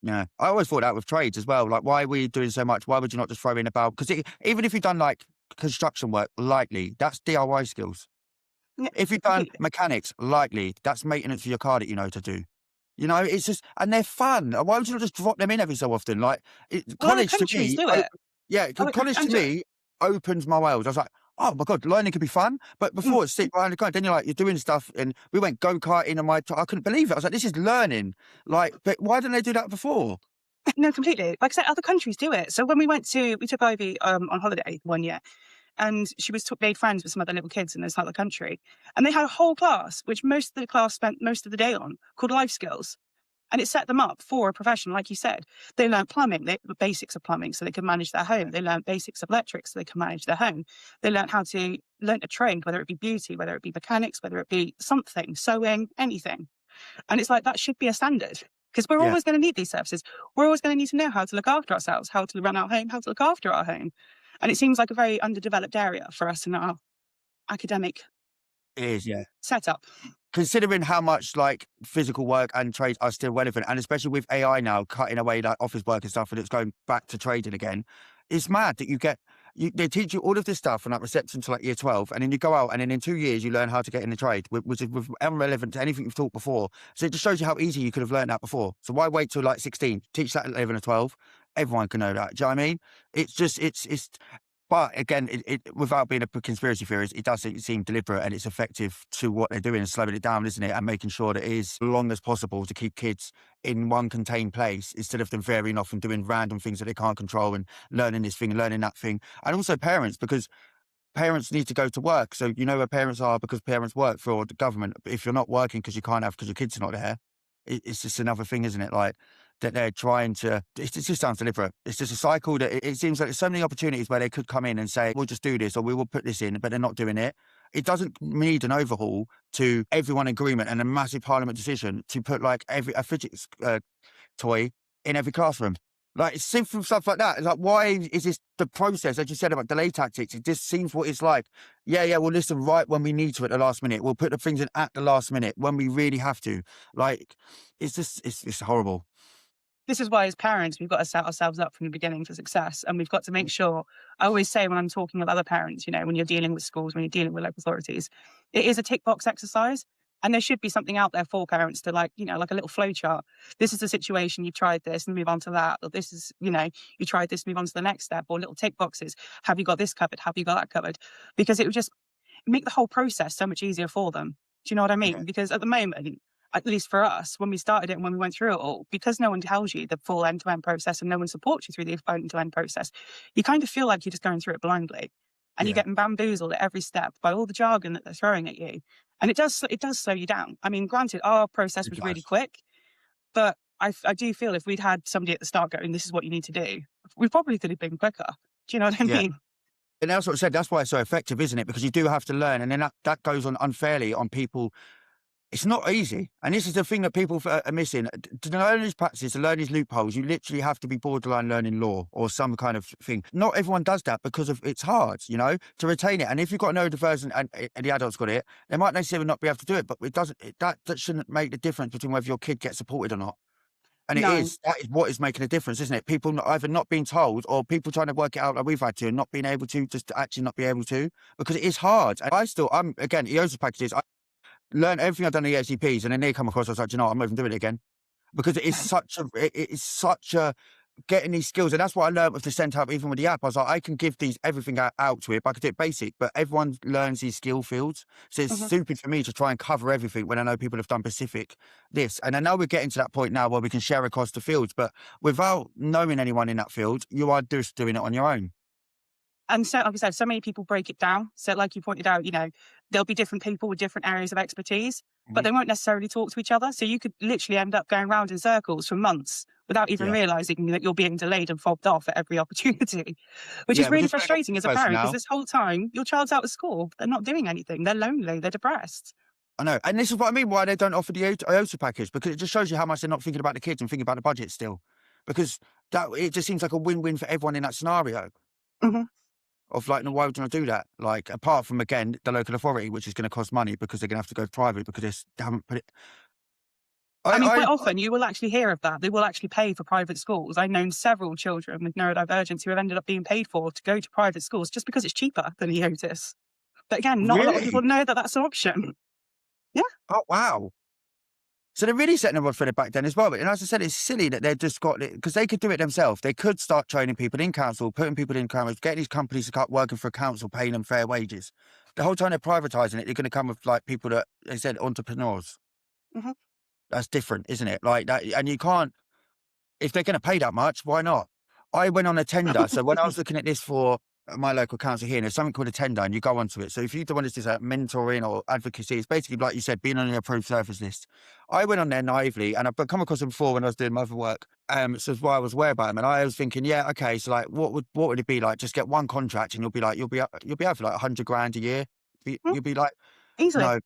Yeah, I always thought that with trades as well. Like, why were you doing so much? Why would you not just throw in about? Because even if you've done like construction work lightly, that's DIY skills. Yeah, If you've done completely. mechanics, likely that's maintenance for your car that you know to do. You know, it's just, and they're fun. Why would you not just drop them in every so often? Like, Well, other college to countries me, do it. yeah, Other college to countries, me opens my world. I was like, oh my God, learning could be fun. But before it's sit behind the car, then you're like, you're doing stuff. And we went go-karting and I couldn't believe it. I was like, this is learning. Like, but why didn't they do that before? no, completely. Like I said, other countries do it. So when we took Ivy on holiday one year, and she made friends with some other little kids in this other country, and they had a whole class, which most of the class spent most of the day on, called life skills. And it set them up for a profession, like you said. They learned plumbing, the basics of plumbing, so they could manage their home. They learned basics of electrics, so they could manage their home. They learned learn a trade, whether it be beauty, whether it be mechanics, whether it be something, sewing, anything. And it's like, that should be a standard, because we're Yeah, always going to need these services. We're always going to need to know how to look after ourselves, how to run our home, how to look after our home. And it seems like a very underdeveloped area for us in our academic it is. Yeah. setup. Considering how much like physical work and trades are still relevant, and especially with AI now cutting away like office work and stuff, and it's going back to trading again, it's mad that they teach you all of this stuff from like reception to like year 12, and then you go out and then in 2 years you learn how to get in the trade, which is irrelevant to anything you've taught before. So it just shows you how easy you could have learned that before. So why wait till like 16? Teach that at 11 or 12. Everyone can know that. Do you know what I mean? It's just it's but again, without being a conspiracy theorist, it does seem deliberate and it's effective to what they're doing and slowing it down, isn't it? And making sure that it is as long as possible to keep kids in one contained place instead of them varying off and doing random things that they can't control and learning this thing, learning that thing. And also parents, because parents need to go to work. So you know where parents are because parents work for the government. But if you're not working because you can't have, because your kids are not there, it's just another thing, isn't it? Like that they're trying to, it just sounds deliberate. It's just a cycle that it seems like there's so many opportunities where they could come in and say, we'll just do this or we will put this in, but they're not doing it. It doesn't need an overhaul to everyone in agreement and a massive parliament decision to put like a fidget toy in every classroom. Like it's simple stuff like that. It's like, why is this the process? As you said about delay tactics, it just seems what it's like. Yeah, we'll listen right when we need to at the last minute. We'll put the things in at the last minute when we really have to. Like, it's just, it's horrible. This is why, as parents, we've got to set ourselves up from the beginning for success. And we've got to make sure, I always say when I'm talking with other parents, when you're dealing with schools, when you're dealing with local authorities, it is a tick box exercise. And there should be something out there for parents to like a little flow chart. This is the situation, you tried this and move on to that. Or this is, you tried this, move on to the next step, or little tick boxes. Have you got this covered? Have you got that covered? Because it would just make the whole process so much easier for them. Do you know what I Yeah, mean? Because at the moment, at least for us, when we started it and when we went through it all, because no one tells you the full end-to-end process and no one supports you through the end-to-end process, you kind of feel like you're just going through it blindly. And you're yeah, getting bamboozled at every step by all the jargon that they're throwing at you. And it does slow you down. I mean, granted, our process it was really does. quick, but I do feel if we'd had somebody at the start going, this is what you need to do, we probably could have been quicker. Do you know what I Yeah. mean? And that's what I said. That's why it's so effective, isn't it? Because you do have to learn. And then that goes on unfairly on people. It's not easy. And this is the thing that people are missing. To learn these practices, to learn these loopholes, you literally have to be borderline learning law or some kind of thing. Not everyone does that because of it's hard, to retain it. And if you've got no diversion and the adults got it, they might necessarily not be able to do it. But it doesn't. That shouldn't make the difference between whether your kid gets supported or not. And No. that is what is making a difference, isn't it? People either not being told or people trying to work it out like we've had to and not being able to, just to actually not be able to, because it is hard. And I'm, again, EOTAS packages, I learned everything I've done in the EHCPs and then they come across, I was like, I'm not even doing it again. Because it is such a, getting these skills. And that's what I learned with the SENDhelp, even with the app. I was like, I can give everything out to it, but I could do it basic, but everyone learns these skill fields. So it's Mhm. stupid for me to try and cover everything when I know people have done specific this. And I know we're getting to that point now where we can share across the fields, but without knowing anyone in that field, you are just doing it on your own. And so, like I said, so many people break it down. So, like you pointed out, there'll be different people with different areas of expertise, but Mhm. they won't necessarily talk to each other. So you could literally end up going round in circles for months without even Yeah. realizing that you're being delayed and fobbed off at every opportunity, which is Yeah, really because we're a frustrating as a person parent because now. this whole time your child's out of school. They're not doing anything. They're lonely. They're depressed. I know. And this is what I mean, why they don't offer the IOTA package, because it just shows you how much they're not thinking about the kids and thinking about the budget still. Because it just seems like a win-win for everyone in that scenario. Mhm. Of like, no, why would you not do that? Like, apart from, again, the local authority, which is going to cost money because they're going to have to go private because they haven't put it. I mean, I quite often you will actually hear of that. They will actually pay for private schools. I've known several children with neurodivergence who have ended up being paid for to go to private schools just because it's cheaper than EOTAS. But again, not a lot of people Really? know that that's an option. Yeah, Oh, wow. So they're really setting everyone for the back then as well. And as I said, it's silly that they've just got it because they could do it themselves. They could start training people in council, putting people in council, getting these companies to start working for a council, paying them fair wages. The whole time they're privatising it, they're going to come with like people that they said entrepreneurs. mhm. That's different, isn't it? Like that, and you can't. If they're going to pay that much, why not? I went on a tender. So when I was looking at this for my local council here, and there's something called a tender, and you go onto it. So if you do want to do mentoring or advocacy, it's basically like you said, being on the approved service list. I went on there naively, and I've come across them before when I was doing my other work. So that's why I was aware about them, and I was thinking, yeah, okay, so like, what would it be like? Just get one contract, and you'll be out for like 100 grand a year. Mm, You'll be like, easily. no,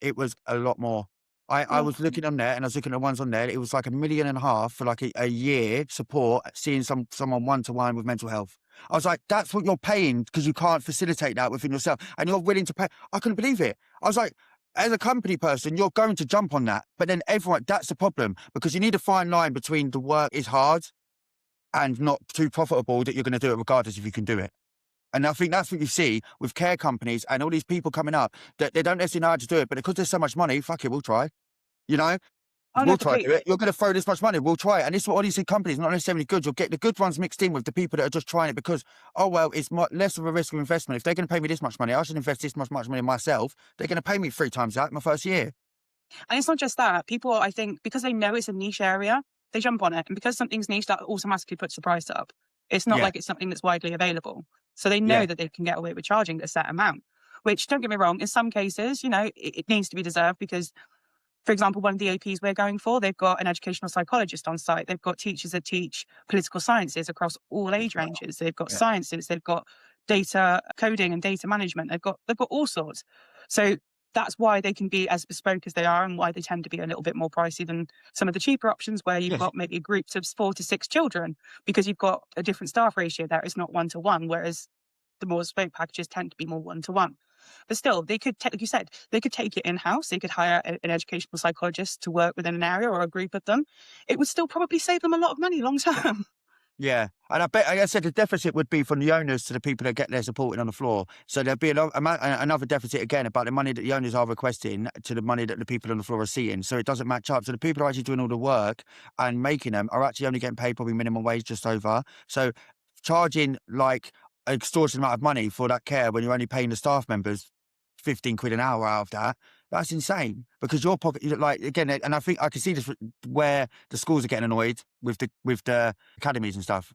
it was a lot more. I Yeah. was looking on there and I was looking at the ones on there. It was like 1.5 million for like a year support, seeing someone one-to-one with mental health. I was like, that's what you're paying because you can't facilitate that within yourself and you're willing to pay. I couldn't believe it. I was like, as a company person, you're going to jump on that. But then everyone, that's the problem because you need a fine line between the work is hard and not too profitable that you're going to do it regardless if you can do it. And I think that's what you see with care companies and all these people coming up that they don't necessarily know how to do it, but because there's so much money, fuck it, we'll try. You know, Oh, no, we'll try to do it. completely. You're going to throw this much money. We'll try it. And this is what all these companies, not necessarily good. You'll get the good ones mixed in with the people that are just trying it because, oh, well, it's less of a risk of investment. If they're going to pay me this much money, I should invest this much money myself. They're going to pay me 3 times that in my first year. And it's not just that. People, I think, because they know it's a niche area, they jump on it. And because something's niche, that automatically puts the price up. It's not Yeah. like it's something that's widely available. So they know Yeah. that they can get away with charging a set amount, which, don't get me wrong, in some cases, it needs to be deserved because, for example, one of the APs we're going for, they've got an educational psychologist on site. They've got teachers that teach political sciences across all age ranges. They've got Yeah. sciences. They've got data coding and data management. They've got all sorts. So that's why they can be as bespoke as they are and why they tend to be a little bit more pricey than some of the cheaper options where you've Yes. got maybe groups of 4 to 6 children because you've got a different staff ratio there. It's not 1-to-1, whereas the more bespoke packages tend to be more 1-to-1. But still, they could, like you said, they could take it in-house. They could hire an educational psychologist to work within an area or a group of them. It would still probably save them a lot of money long term. Yeah. And I bet, like I said, the deficit would be from the owners to the people that get their supporting on the floor. So there'd be another deficit again about the money that the owners are requesting to the money that the people on the floor are seeing. So it doesn't match up. So the people who are actually doing all the work and making them are actually only getting paid probably minimum wage just over. So charging like an extortionate amount of money for that care when you're only paying the staff members 15 quid an hour out of that, that's insane because your pocket, like again, and I think I can see this where the schools are getting annoyed with the academies and stuff.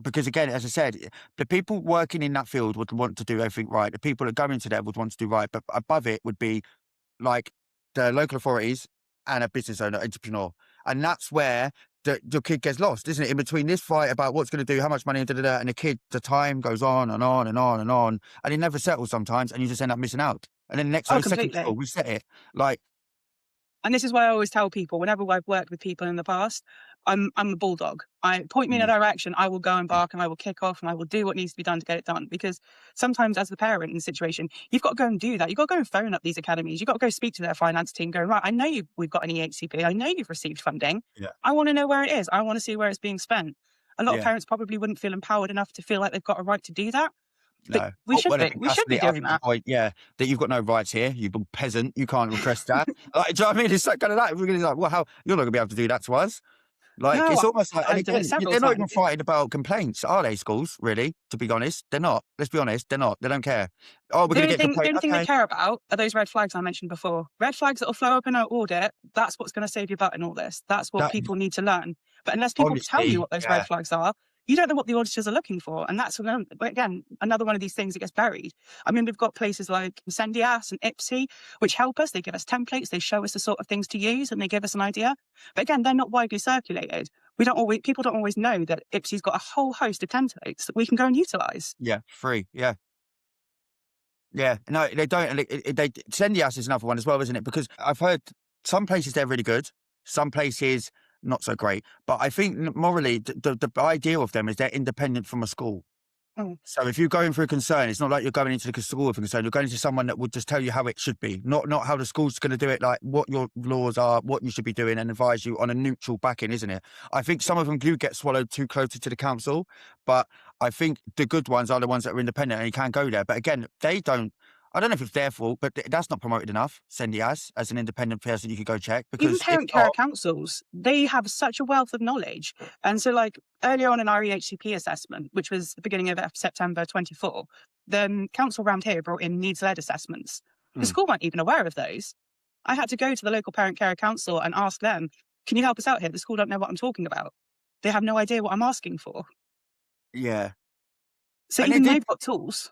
Because again, as I said, the people working in that field would want to do everything right. The people that go into there would want to do right, but above it would be like the local authorities and a business owner, entrepreneur, and that's where the kid gets lost, isn't it? In between this fight about what's going to do, how much money, and the kid, the time goes on and on and on and on, and it never settles sometimes, and you just end up missing out. And then the next Oh, second school, completely. we set it like, And this is why I always tell people, whenever I've worked with people in the past, I'm a bulldog. Point me in a mm, direction, I will go and bark and I will kick off and I will do what needs to be done to get it done. Because sometimes as the parent in the situation, you've got to go and do that. You've got to go and phone up these academies. You've got to go speak to their finance team, go, right, I know we've got an EHCP. I know you've received funding. yeah, I want to know where it is. I want to see where it's being spent. A lot of yeah. parents probably wouldn't feel empowered enough to feel like they've got a right to do that. But No. we Oh, should well, I be. think We that's should be I doing think the that. point, yeah, that you've got no rights here, you peasant, you can't request that. Like, do you know what I mean? It's like kind of that. Everybody's like, well, how you're not gonna be able to do that to us. Like, No, it's almost like, and I've done it again, several they're not times. even fighting about complaints, are they? Schools, really? To be honest, they're not. Let's be honest, they're not. They don't care. Oh, we're The gonna only get thing, the complaint. only thing they Okay, care about are those red flags I mentioned before. Red flags that will flow up in an audit, that's what's going to save your butt in all this. That's what that people need to learn. But unless people tell you honesty, what those red yeah, flags are, you don't know what the auditors are looking for. And that's, again, another one of these things that gets buried. I mean, we've got places like SENDhelp and EBSA, which help us. They give us templates, they show us the sort of things to use, and they give us an idea. But again, they're not widely circulated. People don't always know that EBSA's got a whole host of templates that we can go and utilize. yeah, free, yeah. Yeah, no, they don't. And they Sendy Us is another one as well, isn't it? Because I've heard some places they're really good, some places not so great. But I think morally, the idea of them is they're independent from a school. Mm. So if you're going for a concern, it's not like you're going into the school with a concern. You're going to someone that would just tell you how it should be, not how the school's going to do it, like what your laws are, what you should be doing, and advise you on a neutral backing, isn't it? I think some of them do get swallowed too closely to the council, but I think the good ones are the ones that are independent and you can go there. But again, they don't. I don't know if it's their fault, but that's not promoted enough. SENDhelp as an independent person you could go check, Even because if parent care not, councils, they have such a wealth of knowledge. And so, like, earlier on in our EHCP assessment, which was the beginning of September 24, the council round here brought in needs-led assessments. The mm, school weren't even aware of those. I had to go to the local parent care council and ask them, can you help us out here? The school don't know what I'm talking about. They have no idea what I'm asking for. yeah. So And it even did. they've got tools.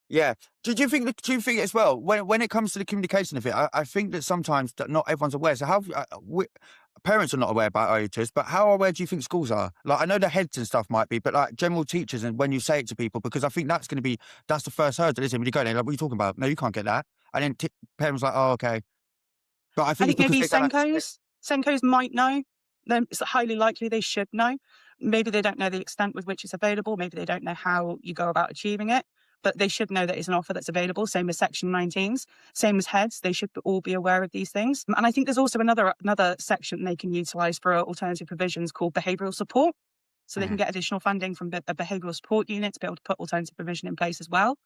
Yeah. Do you think as well, when it comes to the communication of it, I think that sometimes that not everyone's aware. So how parents are not aware about IOTAs, but how aware do you think schools are? Like, I know the heads and stuff might be, but like general teachers, and when you say it to people, because I think that's the first hurdle, isn't it? When you go there, like, what are you talking about? No, you can't get that. And then parents are like, oh, okay. But I I think it's think because maybe they don't understand. Senkos might know. Then it's highly likely they should know. Maybe they don't know the extent with which it's available. Maybe they don't know how you go about achieving it. But they should know that it's an offer that's available. Same as Section 19s, same as heads. They should all be aware of these things. And I think there's also another section they can utilise for alternative provisions called behavioural support. So they can Mhm. get additional funding from a behavioural support unit to be able to put alternative provision in place as well.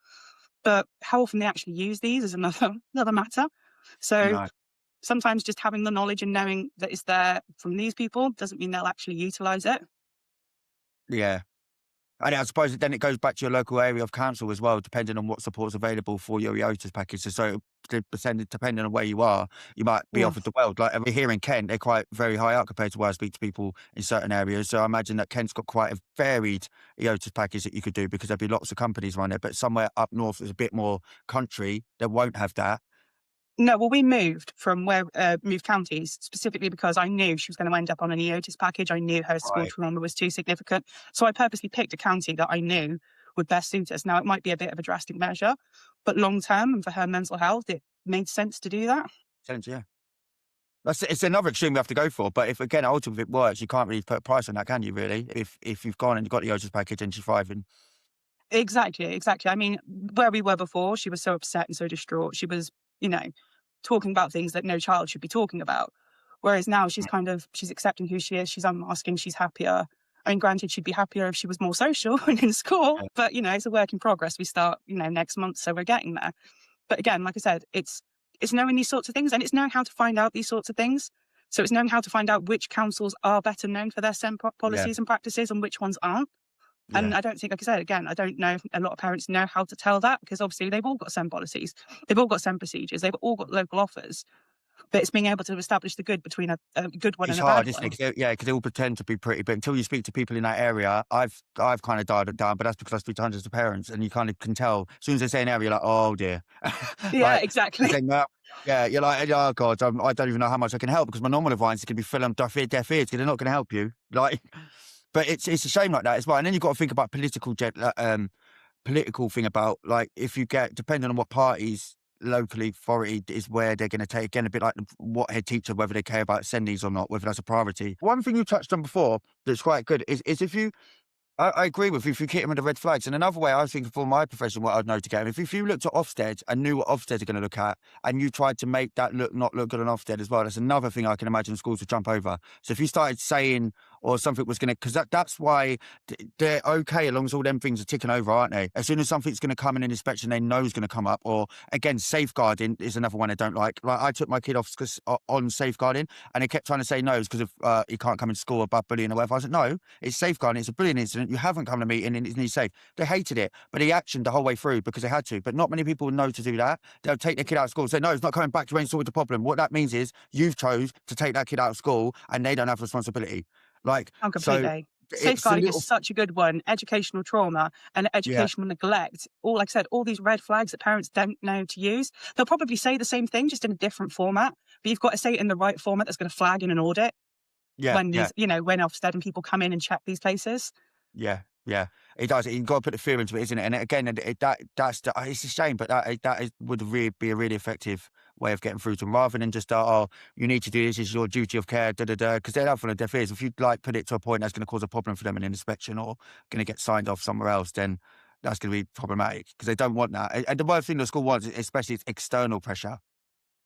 But how often they actually use these is another matter. So No. sometimes just having the knowledge and knowing that it's there from these people doesn't mean they'll actually utilize it. Yeah. And I suppose then it goes back to your local area of council as well, depending on what support's available for your EOTAS package. Depending on where you are, you might be Yeah. offered the world. Like over here in Kent, they're quite very high up compared to where I speak to people in certain areas. So I imagine that Kent's got quite a varied EOTAS package that you could do, because there'll be lots of companies around there. But somewhere up north that's a bit more country, they won't have that. No, well, we moved from moved counties specifically because I knew she was going to end up on an EOTAS package. I knew her school Right. trauma was too significant. So I purposely picked a county that I knew would best suit us. Now, it might be a bit of a drastic measure, but long term and for her mental health, it made sense to do that. Sense, yeah. It's another extreme we have to go for. But if again, ultimately, if it works, you can't really put a price on that, can you? Really, if you've gone and you've got the EOTAS package and she's thriving. Exactly, exactly. I mean, where we were before, she was so upset and so distraught. She was, you know, talking about things that no child should be talking about. Whereas now she's accepting who she is, she's unmasking, she's happier. I mean, granted, she'd be happier if she was more social and in school, Yeah. but it's a work in progress. We start, next month, so we're getting there. But again, like I said, it's knowing these sorts of things, and it's knowing how to find out these sorts of things. So it's knowing how to find out which councils are better known for their SEND Yeah. policies and practices and which ones aren't. And Yeah. I don't think, like I said, again, I don't know if a lot of parents know how to tell that, because obviously they've all got SEND policies, they've all got SEND procedures, they've all got local offers, but it's being able to establish the good between a good one It's and a bad hard, isn't one. it? 'Cause they all pretend to be pretty, but until you speak to people in that area, I've kind of dialed it down, but that's because I speak to hundreds of parents, and you kind of can tell as soon as they say an area, you're like, oh dear, Yeah, like exactly. they're saying, well, yeah, you're like, oh god, I don't even know how much I can help, because my normal advice is going to be fill them deaf ears, because they're not going to help you, like. But it's a shame like that as well, and then you've got to think about political thing about, like, if you get, depending on what parties locally authority is where they're going to take, again, a bit like what head teacher, whether they care about sendies or not, whether that's a priority. One thing you touched on before that's quite good is if you, I agree with you, if you keep them with the red flags. And another way I think for my profession, what I'd know to get them, if you looked at Ofsted and knew what Ofsted are going to look at, and you tried to make that not look good on Ofsted as well, that's another thing I can imagine schools would jump over. So if you started saying, or something was going to, because that's why they're okay as long as all them things are ticking over, aren't they? As soon as something's going to come in an inspection, they know is going to come up. Or again, safeguarding is another one I don't like. Like, I took my kid off on safeguarding, and they kept trying to say no because of he can't come into school about bullying or whatever. I said, no, it's safeguarding. It's a bullying incident. You haven't come to meeting and he's safe. They hated it, but he actioned the whole way through because they had to. But not many people know to do that. They'll take their kid out of school and say, no, it's not coming back. You ain't sorted the problem. What that means is you've chose to take that kid out of school and they don't have responsibility. Like, Oh, so completely. it's a Safeguarding is little, such a good one. Educational trauma and yeah, educational neglect. All, like I said, all these red flags that parents don't know to use. They'll probably say the same thing, just in a different format. But you've got to say it in the right format that's going to flag in an audit yeah, when yeah. when Ofsted and people come in and check these places. Yeah, yeah, it does. You've got to put the fear into it, isn't it? And again, it's a shame, but would really be a really effective way of getting through to them, rather than just oh, you need to do this. It's your duty of care, da da da. Because they're out on the deaf ears. If you like put it to a point that's going to cause a problem for them in an inspection, or going to get signed off somewhere else, then that's going to be problematic, because they don't want that. And the worst thing the school wants, especially, is external pressure.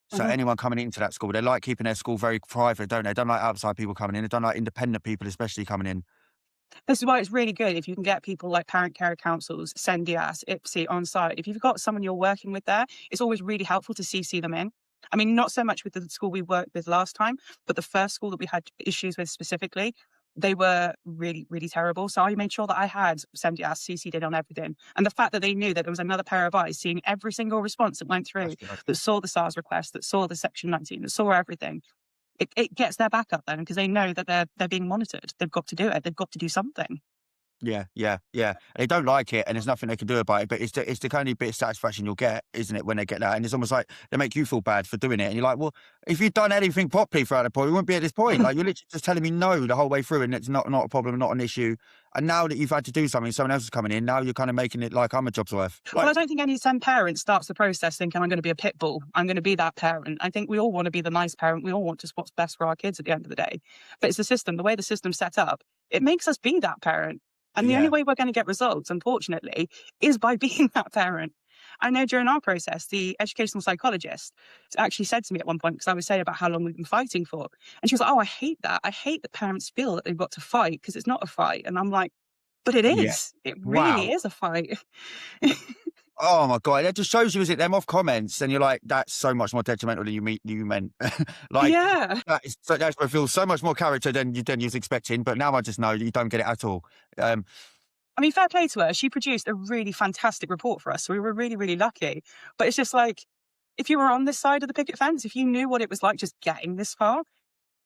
So Hmm. anyone coming into that school, they like keeping their school very private, don't they? They don't like outside people coming in. They don't like independent people, especially, coming in. This is why it's really good if you can get people like parent care councils, SENDhelp, EBSA on site. If you've got someone you're working with there, it's always really helpful to CC them in. I mean, not so much with the school we worked with last time, but the first school that we had issues with specifically, they were really, really terrible. So I made sure that I had SENDhelp CC'd in on everything. And the fact that they knew that there was another pair of eyes seeing every single response that went through, That's good. that saw the SARS request, that saw the Section 19, that saw everything, it gets their back up then because they know that they're being monitored. They've got to do it. They've got to do something. Yeah, yeah, yeah. And they don't like it, and there's nothing they can do about it. But it's the only bit of satisfaction you'll get, isn't it, when they get that? And it's almost like they make you feel bad for doing it. And you're like, well, if you'd done anything properly throughout the point, we wouldn't be at this point. Like you're literally just telling me no the whole way through, and it's not a problem, not an issue. And now that you've had to do something, someone else is coming in. Now you're kind of making it like I'm a job's worth. Well, Like, I don't think any SEND parent starts the process thinking I'm going to be a pit bull. I'm going to be that parent. I think we all want to be the nice parent. We all want just what's best for our kids at the end of the day. But it's the system, the way the system's set up, it makes us be that parent. And the only yeah, way we're going to get results, unfortunately, is by being that parent. I know during our process, the educational psychologist actually said to me at one point, because I was saying about how long we've been fighting for, and she was like, oh, I hate that. I hate that parents feel that they've got to fight because it's not a fight. And I'm like, but it yeah. is. It really Wow. is a fight. Oh my God. That just shows you, is it, them off comments, and you're like, that's so much more detrimental than you meant. Like, Yeah. that reveals so much more character than you was expecting. But now I just know that you don't get it at all. Um, I mean, fair play to her. She produced a really fantastic report for us. So we were really, really lucky. But it's just like, if you were on this side of the picket fence, if you knew what it was like just getting this far,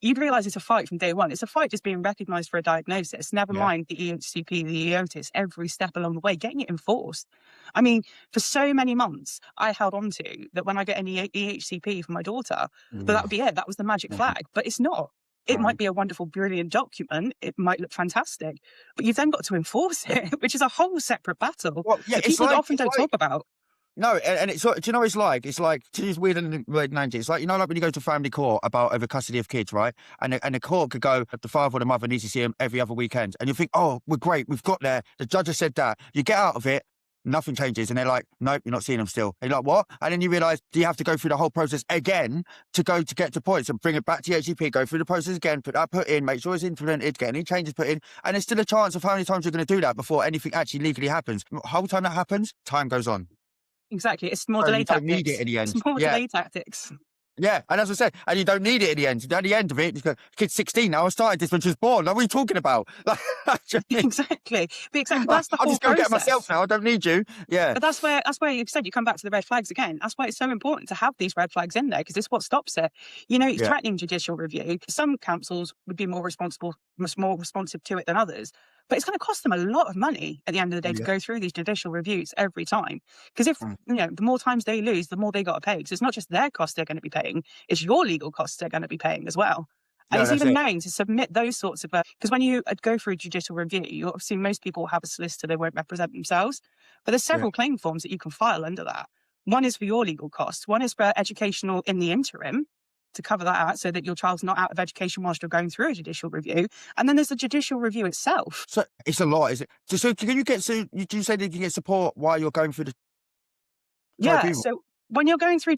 you'd realize it's a fight from day one. It's a fight just being recognized for a diagnosis, never yeah. mind the EHCP, the EOTAS, every step along the way, getting it enforced. I mean, for so many months, I held on to that when I get any EHCP for my daughter, that would be it. That was the magic flag. But it's not. It might be a wonderful, brilliant document. It might look fantastic, but you've then got to enforce it, which is a whole separate battle Well, yeah, that it's people like, often don't talk about. no, and it's, do you know what it's like? It's like, to use weird analogy, it's like, you know, like when you go to family court about over custody of kids, right? And the court could go, the father or the mother needs to see them every other weekend. And you think, oh, we're great, we've got there. The judge has said that. You get out of it, nothing changes. And they're like, nope, you're not seeing them still. And you're like, what? And then you realise, do you have to go through the whole process again to get to points and bring it back to the HCP, go through the process again, put that put in, make sure it's implemented, get any changes put in. And there's still a chance of how many times you're going to do that before anything actually legally happens. The whole time that happens, time goes on. Exactly. It's more So delay you don't need tactics. it in the It's end. more Yeah. delay tactics. Yeah, and as I said, and you don't need it at the end. At the end of it, you go, kid's 16 now. I started this when she was born. Like, what are you talking about? Like, Exactly. But exactly, that's the I'll whole just go get it process. myself now. I don't need you. Yeah, But that's where you said you come back to the red flags again. That's why it's so important to have these red flags in there, because it's what stops it. You know, yeah, threatening judicial review. Some councils would be more responsive to it than others. But it's going to cost them a lot of money at the end of the day to yeah. go through these judicial reviews every time. Because if, Mm. you know, the more times they lose, the more they got to pay. Because it's not just their costs they're going to be paying, it's your legal costs they're going to be paying as well. And No, it's that's even it. known to submit those sorts of, because when you go through judicial review, you obviously most people have a solicitor, they won't represent themselves. But there's Yeah, several claim forms that you can file under that. One is for your legal costs. One is for educational in the interim to cover that out so that your child's not out of education whilst you're going through a judicial review. And then there's the judicial review itself. so it's a lot, is it? So can you get? So do you say that you can get support while you're going through the Yeah. tribunal? So when you're going through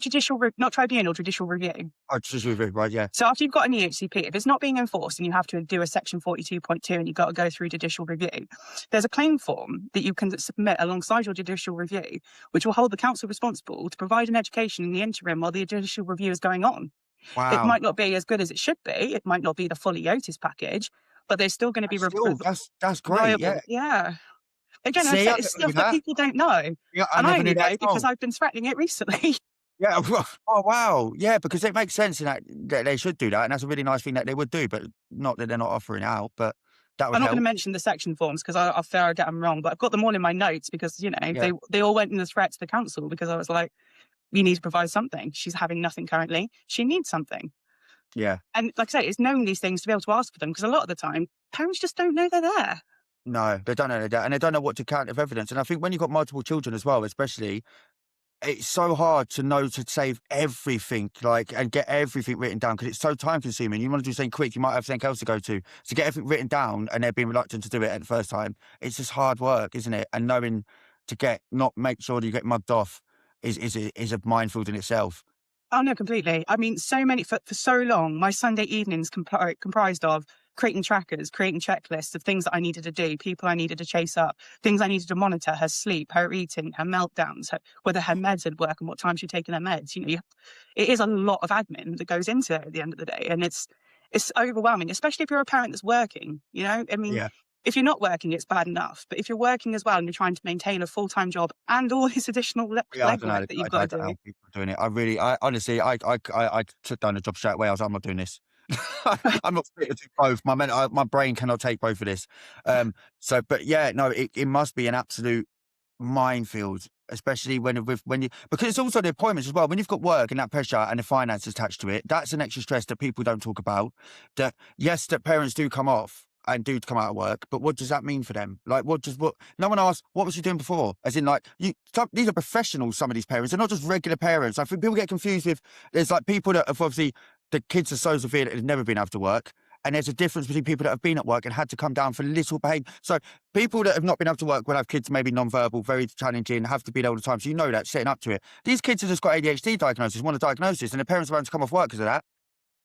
not tribunal, judicial review. Oh, just review, right? Yeah, So after you've got an EHCP, if it's not being enforced and you have to do a section 42.2 and you've got to go through judicial review, there's a claim form that you can submit alongside your judicial review, which will hold the council responsible to provide an education in the interim while the judicial review is going on. It wow. might not be as good as it should be. It might not be the full EOTAS package, but they're still going to be Still, that's great. viable. Yeah. Yeah. Again, I See, say I it's never knew stuff that that. people don't know. Yeah, I And I never knew only that know at because all. I've been threatening it recently. Yeah. Oh wow. Yeah, because it makes sense in that they should do that, and that's a really nice thing that they would do. But not that they're not offering out, but that would I'm not going to help. mention the section forms because I fear I get them wrong, but I've got them all in my notes because, you know, Yeah. they all went in the threat to the council because I was like, you need to provide something. She's having nothing currently. She needs something. Yeah. And like I say, it's knowing these things to be able to ask for them because a lot of the time, parents just don't know they're there. No, they don't know that, and they don't know what to count of evidence. And I think when you've got multiple children as well, especially, it's so hard to know to save everything, like, and get everything written down because it's so time consuming. You want to do something quick, you might have something else to go to. So get everything written down, and they're being reluctant to do it at the first time. It's just hard work, isn't it? And knowing to not make sure that you get mugged off is a minefield in itself. Oh, no, completely. I mean, so many, for so long, my Sunday evenings comprised of creating trackers, creating checklists of things that I needed to do, people I needed to chase up, things I needed to monitor, her sleep, her eating, her meltdowns, whether her meds had worked and what time she'd taken her meds. It is a lot of admin that goes into it at the end of the day. And it's overwhelming, especially if you're a parent that's working, I mean, Yeah. if you're not working, it's bad enough. But if you're working as well and you're trying to maintain a full-time job and all this additional Yeah, I don't know. legwork that you've I got to don't know do. how people are doing it. I honestly, I took down the job straight away. I was like, I'm not doing this. I'm not fit to do both. My brain cannot take both of this. But yeah, no, it must be an absolute minefield, especially when you because it's also the appointments as well. When you've got work and that pressure and the finance attached to it, that's an extra stress that people don't talk about. That yes, that parents do come off and do come out of work, but what does that mean for them? Like, what? No one asks, what was you doing before? As in, like, these are professionals. Some of these parents, they're not just regular parents. I think people get confused with. There's like people that have obviously the kids are so severe that they've never been able to work. And there's a difference between people that have been at work and had to come down for little behaviour. So people that have not been able to work will have kids maybe non-verbal, very challenging, have to be there all the time. So you know that, setting up to it. These kids have just got ADHD diagnosis, want a diagnosis, and their parents are having to come off work because of that.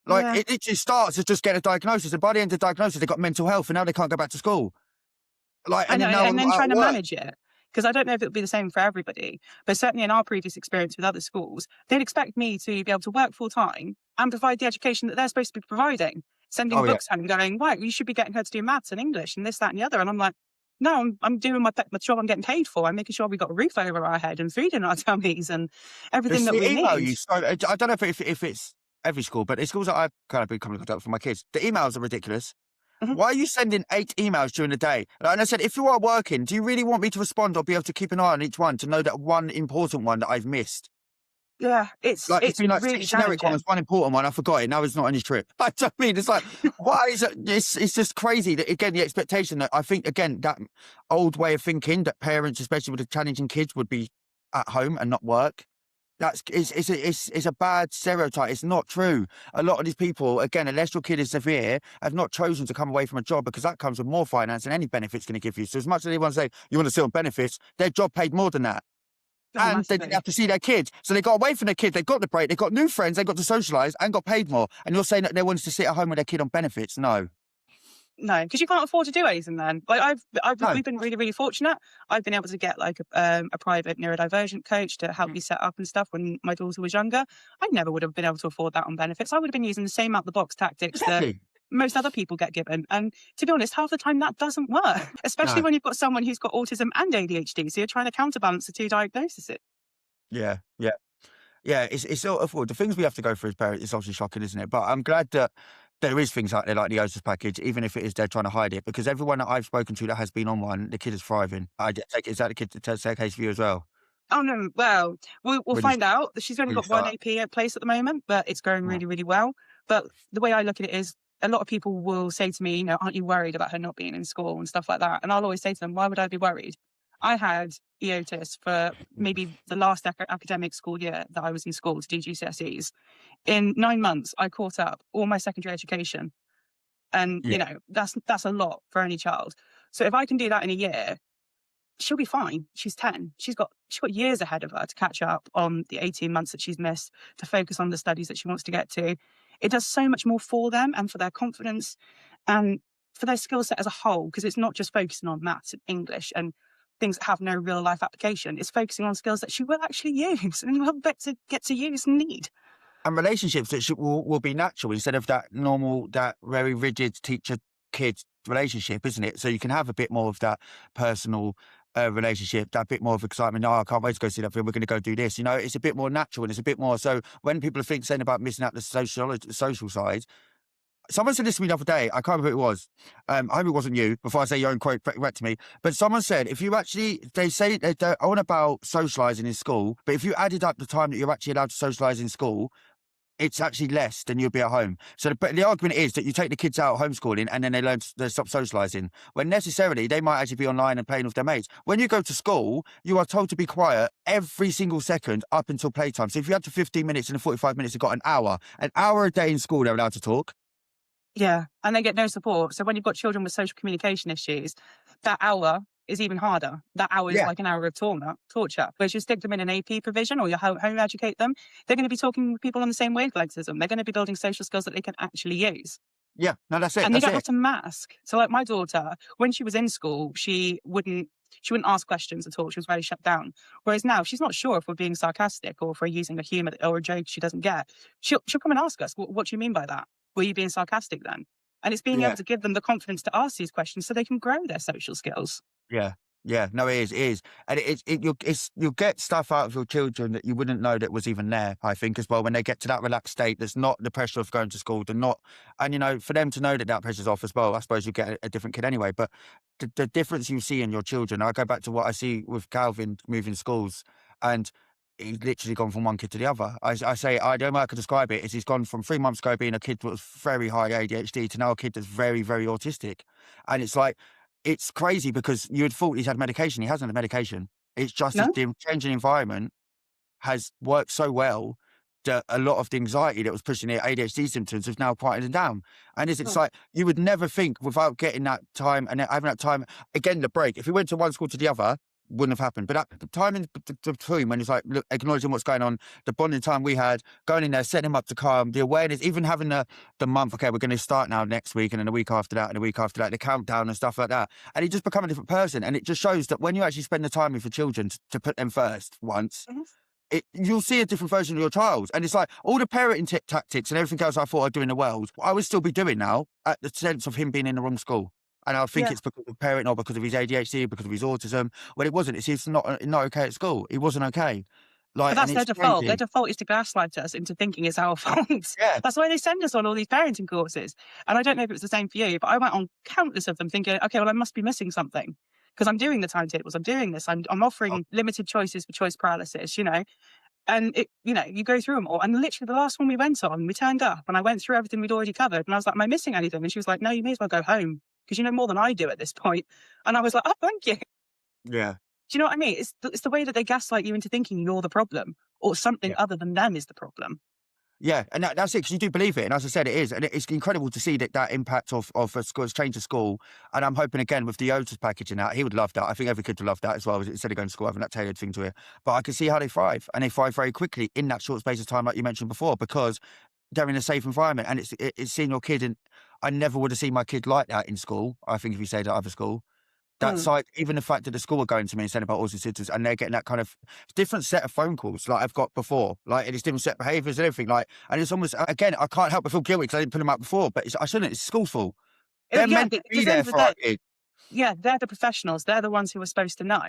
Like, Yeah. it literally starts as just getting a diagnosis. And by the end of the diagnosis, they've got mental health and now they can't go back to school. Like, I and know, then now and I'm then out trying of to work. manage it, because I don't know if it'll be the same for everybody, but certainly in our previous experience with other schools, they'd expect me to be able to work full time and provide the education that they're supposed to be providing, sending Oh, yeah. books home and going, right, you should be getting her to do maths and English and this, that, and the other. And I'm like, no, I'm doing my job I'm getting paid for. I'm making sure we've got a roof over our head and food in our tummies and everything that They we email need. you. So I don't know if it's every school, but the schools that I've kind of been coming in contact with for my kids, the emails are ridiculous. Mhm. Why are you sending 8 emails during the day? And I said, if you are working, do you really want me to respond or be able to keep an eye on each one to know that one important one that I've missed? Yeah, it's Like, it's it's been like really 6 generic ones, challenging. one important one, I forgot it. Now it's not on his trip. I don't mean, it's like, why is it? It's just crazy that, again, the expectation that I think, again, that old way of thinking that parents, especially with the challenging kids, would be at home and not work. It's a bad stereotype. It's not true. A lot of these people, again, unless your kid is severe, have not chosen to come away from a job because that comes with more finance than any benefit's going to give you. So as much as they want to say you want to sit on benefits, their job paid more than that. Oh, And they didn't massively. have to see their kids. So they got away from their kid. They got the break. They got new friends. They got to socialise and got paid more. And you're saying that they wanted to sit at home with their kid on benefits? No. No, because you can't afford to do anything then. Like No. we've been really, really fortunate. I've been able to get like a private neurodivergent coach to help me set up and stuff when my daughter was younger. I never would have been able to afford that on benefits. I would have been using the same out the box tactics that Exactly. most other people get given. And to be honest, half the time that doesn't work, especially No. when you've got someone who's got autism and ADHD. So you're trying to counterbalance the two diagnoses. Yeah. Yeah. Yeah, it's sort of the things we have to go through as parents. It's obviously shocking, isn't it? But I'm glad that there is things out there like the EOTAS package, even if it is they're trying to hide it. Because everyone that I've spoken to that has been on one, the kid is thriving. Is that the kid to take case for you as well? Oh no, well, we'll When you find out. She's only when you got one start, AP at place at the moment, but it's going right. really, really well. But the way I look at it is a lot of people will say to me, aren't you worried about her not being in school and stuff like that? And I'll always say to them, why would I be worried? I had EOTAS for maybe the last academic school year that I was in school to do GCSEs. In 9 months, I caught up all my secondary education. And, Yeah, that's a lot for any child. So if I can do that in a year, she'll be fine. She's 10. She's got years ahead of her to catch up on the 18 months that she's missed, to focus on the studies that she wants to get to. It does so much more for them and for their confidence and for their skill set as a whole, because it's not just focusing on maths and English and things that have no real life application. It's focusing on skills that she will actually use and will get to use and need. and relationships that will be natural instead of that normal, that very rigid teacher-kid relationship, isn't it? So you can have a bit more of that personal relationship, that bit more of excitement. Oh, I can't wait to go see that film. We're going to go do this. It's a bit more natural and it's a bit more. So when people are saying about missing out the social side, someone said this to me the other day. I can't remember who it was. I hope it wasn't you. Before I say your own quote back to me, but someone said if you actually, they say they don't on about socialising in school, but if you added up the time that you're actually allowed to socialise in school, it's actually less than you'll be at home. So but the argument is that you take the kids out homeschooling and then they stop socialising. When necessarily they might actually be online and playing with their mates. When you go to school, you are told to be quiet every single second up until playtime. So if you have to 15 minutes and the 45 minutes, you've got an hour a day in school they're allowed to talk. Yeah, and they get no support. So when you've got children with social communication issues, that hour is even harder. That hour is Yeah. like an hour of torture. Whereas you stick them in an AP provision or you home educate them, they're going to be talking with people on the same wavelengths as them. They're going to be building social skills that they can actually use. Yeah, no, that's it. And they That's don't have it. to mask. So like my daughter, when she was in school, she wouldn't ask questions at all. She was very shut down. Whereas now, if she's not sure if we're being sarcastic or if we're using a humour or a joke she doesn't get, she'll come and ask us, what do you mean by that? Were you being sarcastic then? And it's being able Yeah. to give them the confidence to ask these questions so they can grow their social skills. Yeah. Yeah. No, it is. And you'll get stuff out of your children that you wouldn't know that was even there, I think, as well. When they get to that relaxed state, there's not the pressure of going to school. They're not, and for them to know that that pressure's off as well, I suppose you get a different kid anyway. But the difference you see in your children, I go back to what I see with Calvin moving schools, and he's literally gone from one kid to the other. I say, the only way I could describe it is he's gone from 3 months ago being a kid that was very high ADHD to now a kid that's very, very autistic. And it's like, it's crazy because you had thought he's had medication. He hasn't had medication. It's just No? the changing environment has worked so well that a lot of the anxiety that was pushing the ADHD symptoms have now quieted down. And it's Oh. like you would never think without getting that time and having that time again, the break. If we went to one school to the other, wouldn't have happened. But that the time in between when it's like look, acknowledging what's going on, the bonding time we had, going in there, setting him up to calm, the awareness, even having the month, okay, we're going to start now next week and then a week after that and a week after that, the countdown and stuff like that. And he just become a different person. And it just shows that when you actually spend the time with your children to put them first once, Mhm. you'll see a different version of your child. And it's like all the parenting tactics and everything else I thought I'd do in the world, I would still be doing now at the sense of him being in the wrong school. And I think Yeah. it's because of parenting or because of his ADHD, because of his autism. Well, it wasn't. It's he's not okay at school. He wasn't okay. But Like, and that's their it's default. Their crazy. default is to gaslight us into thinking it's our fault. Yeah, That's why they send us on all these parenting courses. And I don't know if it's the same for you, but I went on countless of them thinking, okay, well, I must be missing something because I'm doing the timetables, I'm doing this, I'm oh, offering limited choices for choice paralysis. And you go through them all. And literally the last one we went on, we turned up and I went through everything we'd already covered. And I was like, am I missing anything? And she was like, no, you may as well go home because you know more than I do at this point. And I was like, oh, thank you. yeah, Do you know what I mean? It's the way that they gaslight you into thinking you're the problem or something yeah. other than them is the problem. Yeah, and that's it, because you do believe it. And as I said, it is. And it's incredible to see that impact of a school, change of school. And I'm hoping, again, with the EOTAS package and that, he would love that. I think every kid would love that as well, instead of going to school, having that tailored thing to it. But I can see how they thrive. And they thrive very quickly in that short space of time, like you mentioned before, because they're in a safe environment. And it's seeing your kid. And I never would have seen my kid like that in school, I think, if you say that other school. That's Mm. like even the fact that the school are going to me and saying about autism and they're getting that kind of different set of phone calls like I've got before, like, and it's different set of behaviours and everything, like, and it's almost, again, I can't help but feel guilty because I didn't put them out before, but I shouldn't. It's school's fault. They're Yeah, meant to because be at the end there of the for our day, kids. yeah, they're the professionals. They're the ones who are supposed to know.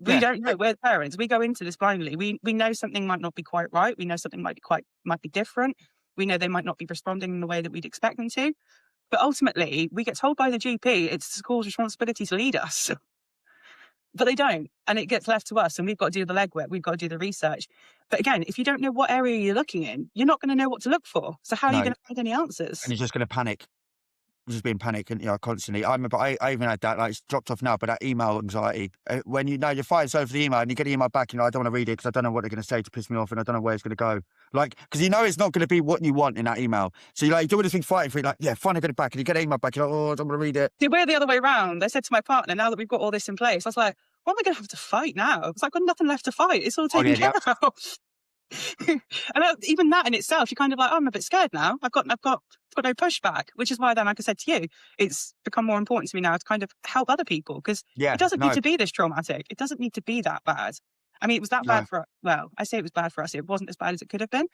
We Yeah, don't know. We're the parents. We go into this blindly. We know something might not be quite right. We know something might be different. We know they might not be responding in the way that we'd expect them to. But ultimately, we get told by the GP it's the school's responsibility to lead us. But they don't. And it gets left to us and we've got to do the legwork. We've got to do the research. But again, if you don't know what area you're looking in, you're not going to know what to look for. So how are you no, going to find any and answers? you're just going to panic. Just being panic and constantly. I remember I even had that, like, it's dropped off now, but that email anxiety when you know you're fighting so for the email and you get the email back, I don't want to read it because I don't know what they're going to say to piss me off and I don't know where it's going to go. Like, because it's not going to be what you want in that email. So you're like, you do this thing fighting for it, like, yeah, finally get it back, and you get the email back, you're like, oh, I don't want to read it. See, we're the other way around. I said to my partner, now that we've got all this in place, I was like, what am I going to have to fight now? It's like, I've got nothing left to fight. It's all Oh taken yeah, care of. And even that in itself, you're kind of like, oh, I'm a bit scared now. I've got no pushback, which is why then, like I said to you, it's become more important to me now to kind of help other people because yeah, it doesn't need no, to be this traumatic. It doesn't need to be that bad. I mean, it was that no, bad for, well, I say it was bad for us. It wasn't as bad as it could have been,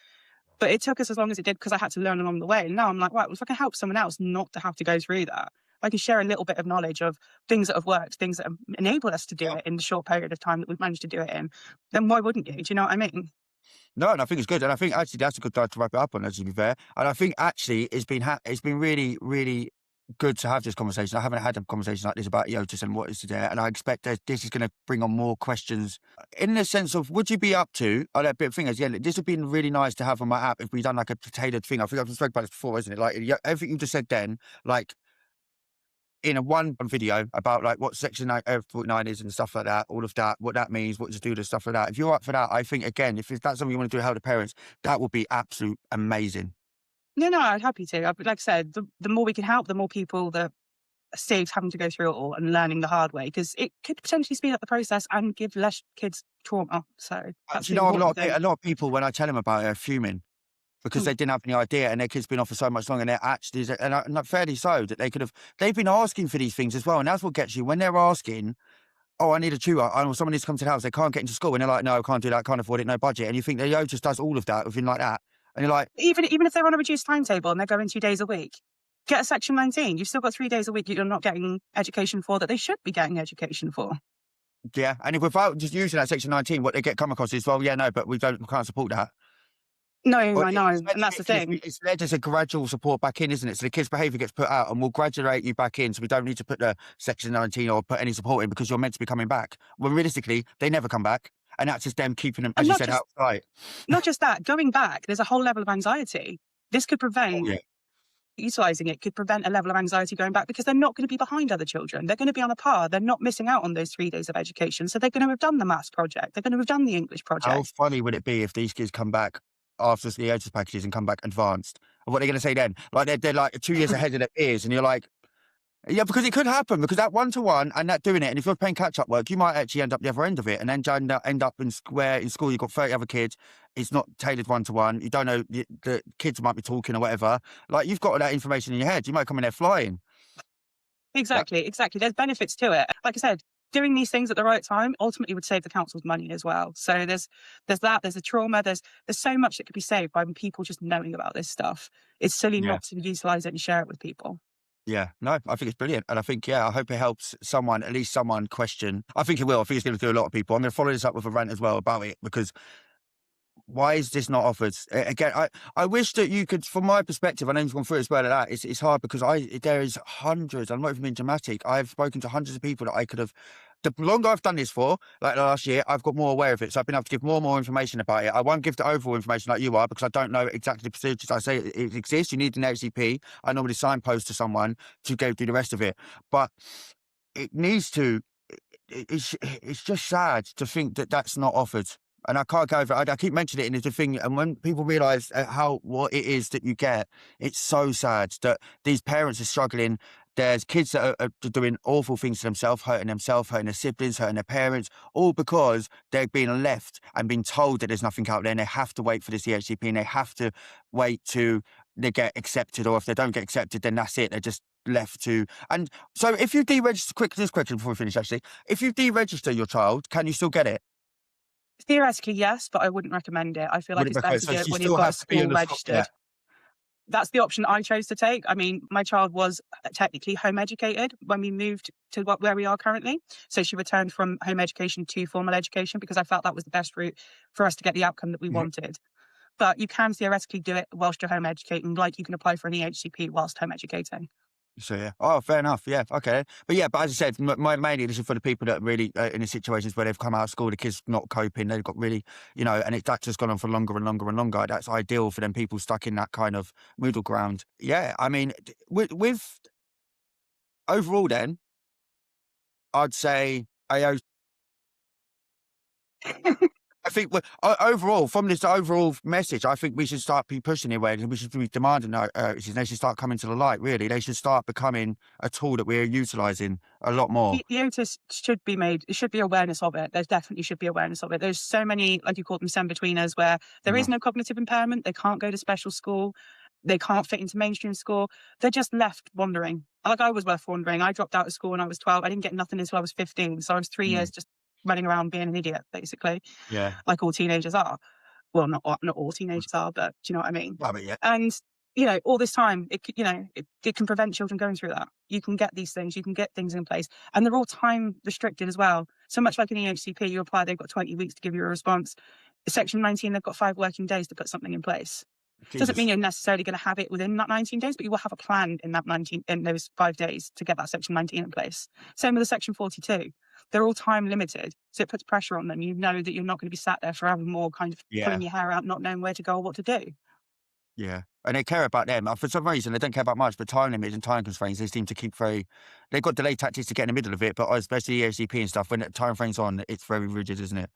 but it took us as long as it did because I had to learn along the way. And now I'm like, right, well, if I can help someone else not to have to go through that, I can share a little bit of knowledge of things that have worked, things that have enabled us to do yeah. it in the short period of time that we've managed to do it in, then why wouldn't you? Do you know what I mean? No, and I think it's good, and I think actually that's a good time to wrap it up on. As to be fair, and I think actually it's been really really good to have this conversation. I haven't had a conversation like this about EOTAS and what is there, and I expect that this is going to bring on more questions in the sense of would you be up to? Oh, that bit of thing is, yeah, this would be really nice to have on my app if we done like a tailored thing. I think I've spoken about this before, isn't it? Like everything you just said then, like in a one video about like what section 49 is and stuff like that, all of that, what that means, what to do, the stuff like that. If you're up for that, I think again, if that's something you want to do, help the parents, that would be absolute amazing. No, no, I'm happy to. Like I said, the more we can help, the more people that saves having to go through it all and learning the hard way, because it could potentially speed up the process and give less kids trauma. So that's Do you the know, important thing. a lot of people when I tell them about it are fuming because Mm. they didn't have any idea, and their kid's been off for so much longer, and they're actually, and fairly so, that they've been asking for these things as well, and that's what gets you when they're asking, oh, I need a tutor, or someone needs to come to the house, they can't get into school, and they're like, no, I can't do that, can't afford it, no budget, and you think the EO just does all of that within like that, and you're like, Even if they're on a reduced timetable and they're going 2 days a week, get a Section 19. You've still got 3 days a week that you're not getting education for that they should be getting education for. yeah, and if without just using that Section 19, what they get come across is, well, yeah, no, but we can't support that. No, Well, I know, it's meant and to that's the be, thing. it's led as a gradual support back in, isn't it? So the kid's behaviour gets put out, and we'll graduate you back in, so we don't need to put the Section 19 or put any support in, because you're meant to be coming back. When realistically, they never come back, and that's just them keeping them, And as you said, outside. not just that, going back, there's a whole level of anxiety. This could Oh, prevent yeah. utilising it could prevent a level of anxiety going back because they're not going to be behind other children. They're going to be on a par. They're not missing out on those 3 days of education. So they're going to have done the maths project. They're going to have done the English How project. funny would it be if these kids come back after the EOTAS packages and come back advanced? And what are they going to say then? Like they're like 2 years ahead of their peers, and you're like, yeah, because it could happen, because that one-to-one and that doing it, and if you're playing catch-up work, you might actually end up the other end of it, and then end up in school, you've got 30 other kids, it's not tailored one-to-one, you don't know, the kids might be talking or whatever. Like, you've got all that information in your head, you might come in there flying. Exactly. There's benefits to it. Like I said, doing these things at the right time ultimately would save the council's money as well. So there's the trauma, there's so much that could be saved by people just knowing about this stuff. It's silly Yeah. not to utilise it and share it with people. Yeah, no, I think it's brilliant. And I think, yeah, I hope it helps someone, at least someone question. I think it will. I think it's going to do a lot of people. I'm going to follow this up with a rant as well about it, because why is this not offered? Again, I wish that you could, from my perspective, I know you've gone through it as well, like that. It's hard because there is hundreds, I'm not even being dramatic. I've spoken to hundreds of people that I could have, the longer I've done this for, like last year, I've got more aware of it. So I've been able to give more and more information about it. I won't give the overall information like you are, because I don't know exactly the procedures. I say it exists. You need an HCP. I normally signpost to someone to go through the rest of it. But it needs to, it's just sad to think that that's not offered. And I can't go over it. I keep mentioning it, and it's a thing. And when people realise what it is that you get, it's so sad that these parents are struggling. There's kids that are doing awful things to themselves, hurting their siblings, hurting their parents, all because they're being left and being told that there's nothing out there, and they have to wait for this EHCP, and they have to wait to they get accepted, or if they don't get accepted, then that's it. They're just left to. And so, if you deregister, this question before we finish, actually, if you deregister your child, can you still get it? Theoretically, yes, but I wouldn't recommend it. I feel like Would it it's be okay? better to So do it she when you've still got a has to be in school the school. Yeah. registered. That's the option I chose to take. I mean, my child was technically home educated when we moved to where we are currently. So she returned from home education to formal education because I felt that was the best route for us to get the outcome that we Mhm. wanted. But you can theoretically do it whilst you're home educating, like you can apply for an EHCP whilst home educating. So yeah. Oh, fair enough. Yeah. Okay. But as I said, mainly this is for the people that are really in the situations where they've come out of school, the kids not coping, they've got really, and that's just gone on for longer and longer and longer. That's ideal for them people stuck in that kind of middle ground. Yeah. I mean, with overall, then I'd say I think overall, from this overall message, I think we should start pushing it where we should be demanding they should start coming to the light, really. They should start becoming a tool that we're utilising a lot more. EOTAS should be made, it should be awareness of it. There definitely should be awareness of it. There's so many, like you call them, send-betweeners, where there is Mhm. no cognitive impairment. They can't go to special school. They can't fit into mainstream school. They're just left wandering. Like I was left wandering. I dropped out of school when I was 12. I didn't get nothing until I was 15. So I was 3 years just running around being an idiot, basically, Yeah. like all teenagers are. Well, not all teenagers are, but do you know what I mean? Well, but yeah. And all this time, it can prevent children going through that. You can get these things, you can get things in place, and they're all time restricted as well. So much like an EHCP, you apply, they've got 20 weeks to give you a response. Section 19, they've got 5 working days to put something in place. Doesn't mean Jesus. you're necessarily going to have it within that 19 days, but you will have a plan in those 5 days to get that Section 19 in place. Same with the Section 42. They're all time limited, so it puts pressure on them. You know that you're not going to be sat there forever more kind of Yeah. pulling your hair out, not knowing where to go or what to do. Yeah. And they care about them. For some reason, they don't care about much, but time limits and time constraints, they seem to keep they've got delay tactics to get in the middle of it, but especially EHCP and stuff, when the time frame's on, it's very rigid, isn't it?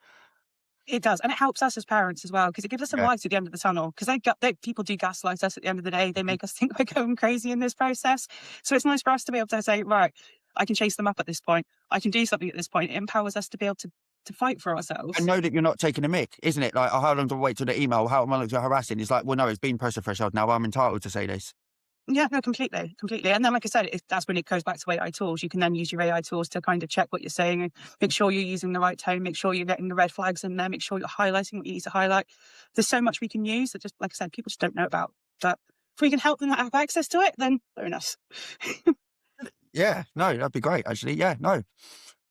It does, and it helps us as parents as well because it gives us a Yeah. light at the end of the tunnel. Because people do gaslight us at the end of the day. They make us think we're going crazy in this process. So it's nice for us to be able to say, right, I can chase them up at this point. I can do something at this point. It empowers us to be able to to fight for And ourselves. know that you're not taking a mick, isn't it? Like, oh, how long do I wait till the email? How long do I harassing? It's like, well, no, it's been pressure threshold. Now I'm entitled to say this. Yeah, no, completely, completely. And then, like I said, that's when it goes back to AI tools. You can then use your AI tools to kind of check what you're saying and make sure you're using the right tone, make sure you're getting the red flags in there, make sure you're highlighting what you need to highlight. There's so much we can use that, just like I said, people just don't know about. But if we can help them have access to it, then bonus. Yeah, no, that'd be great, actually. Yeah, no.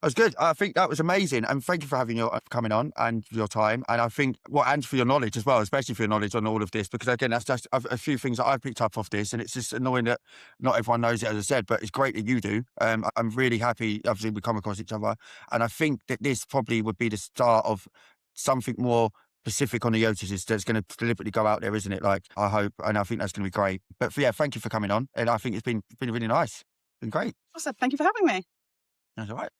That was good. I think that was amazing. And thank you for having your coming on and your time. And I think, well, and for your knowledge as well, especially for your knowledge on all of this, because again, that's just a few things that I've picked up off this. And it's just annoying that not everyone knows it, as I said, but it's great that you do. I'm really happy, obviously, we come across each other. And I think that this probably would be the start of something more specific on the EOTAS that's going to deliberately go out there, isn't it? Like, I hope. And I think that's going to be great. But yeah, thank you for coming on. And I think it's been really nice. Been great. Awesome. Thank you for having me. That's all right.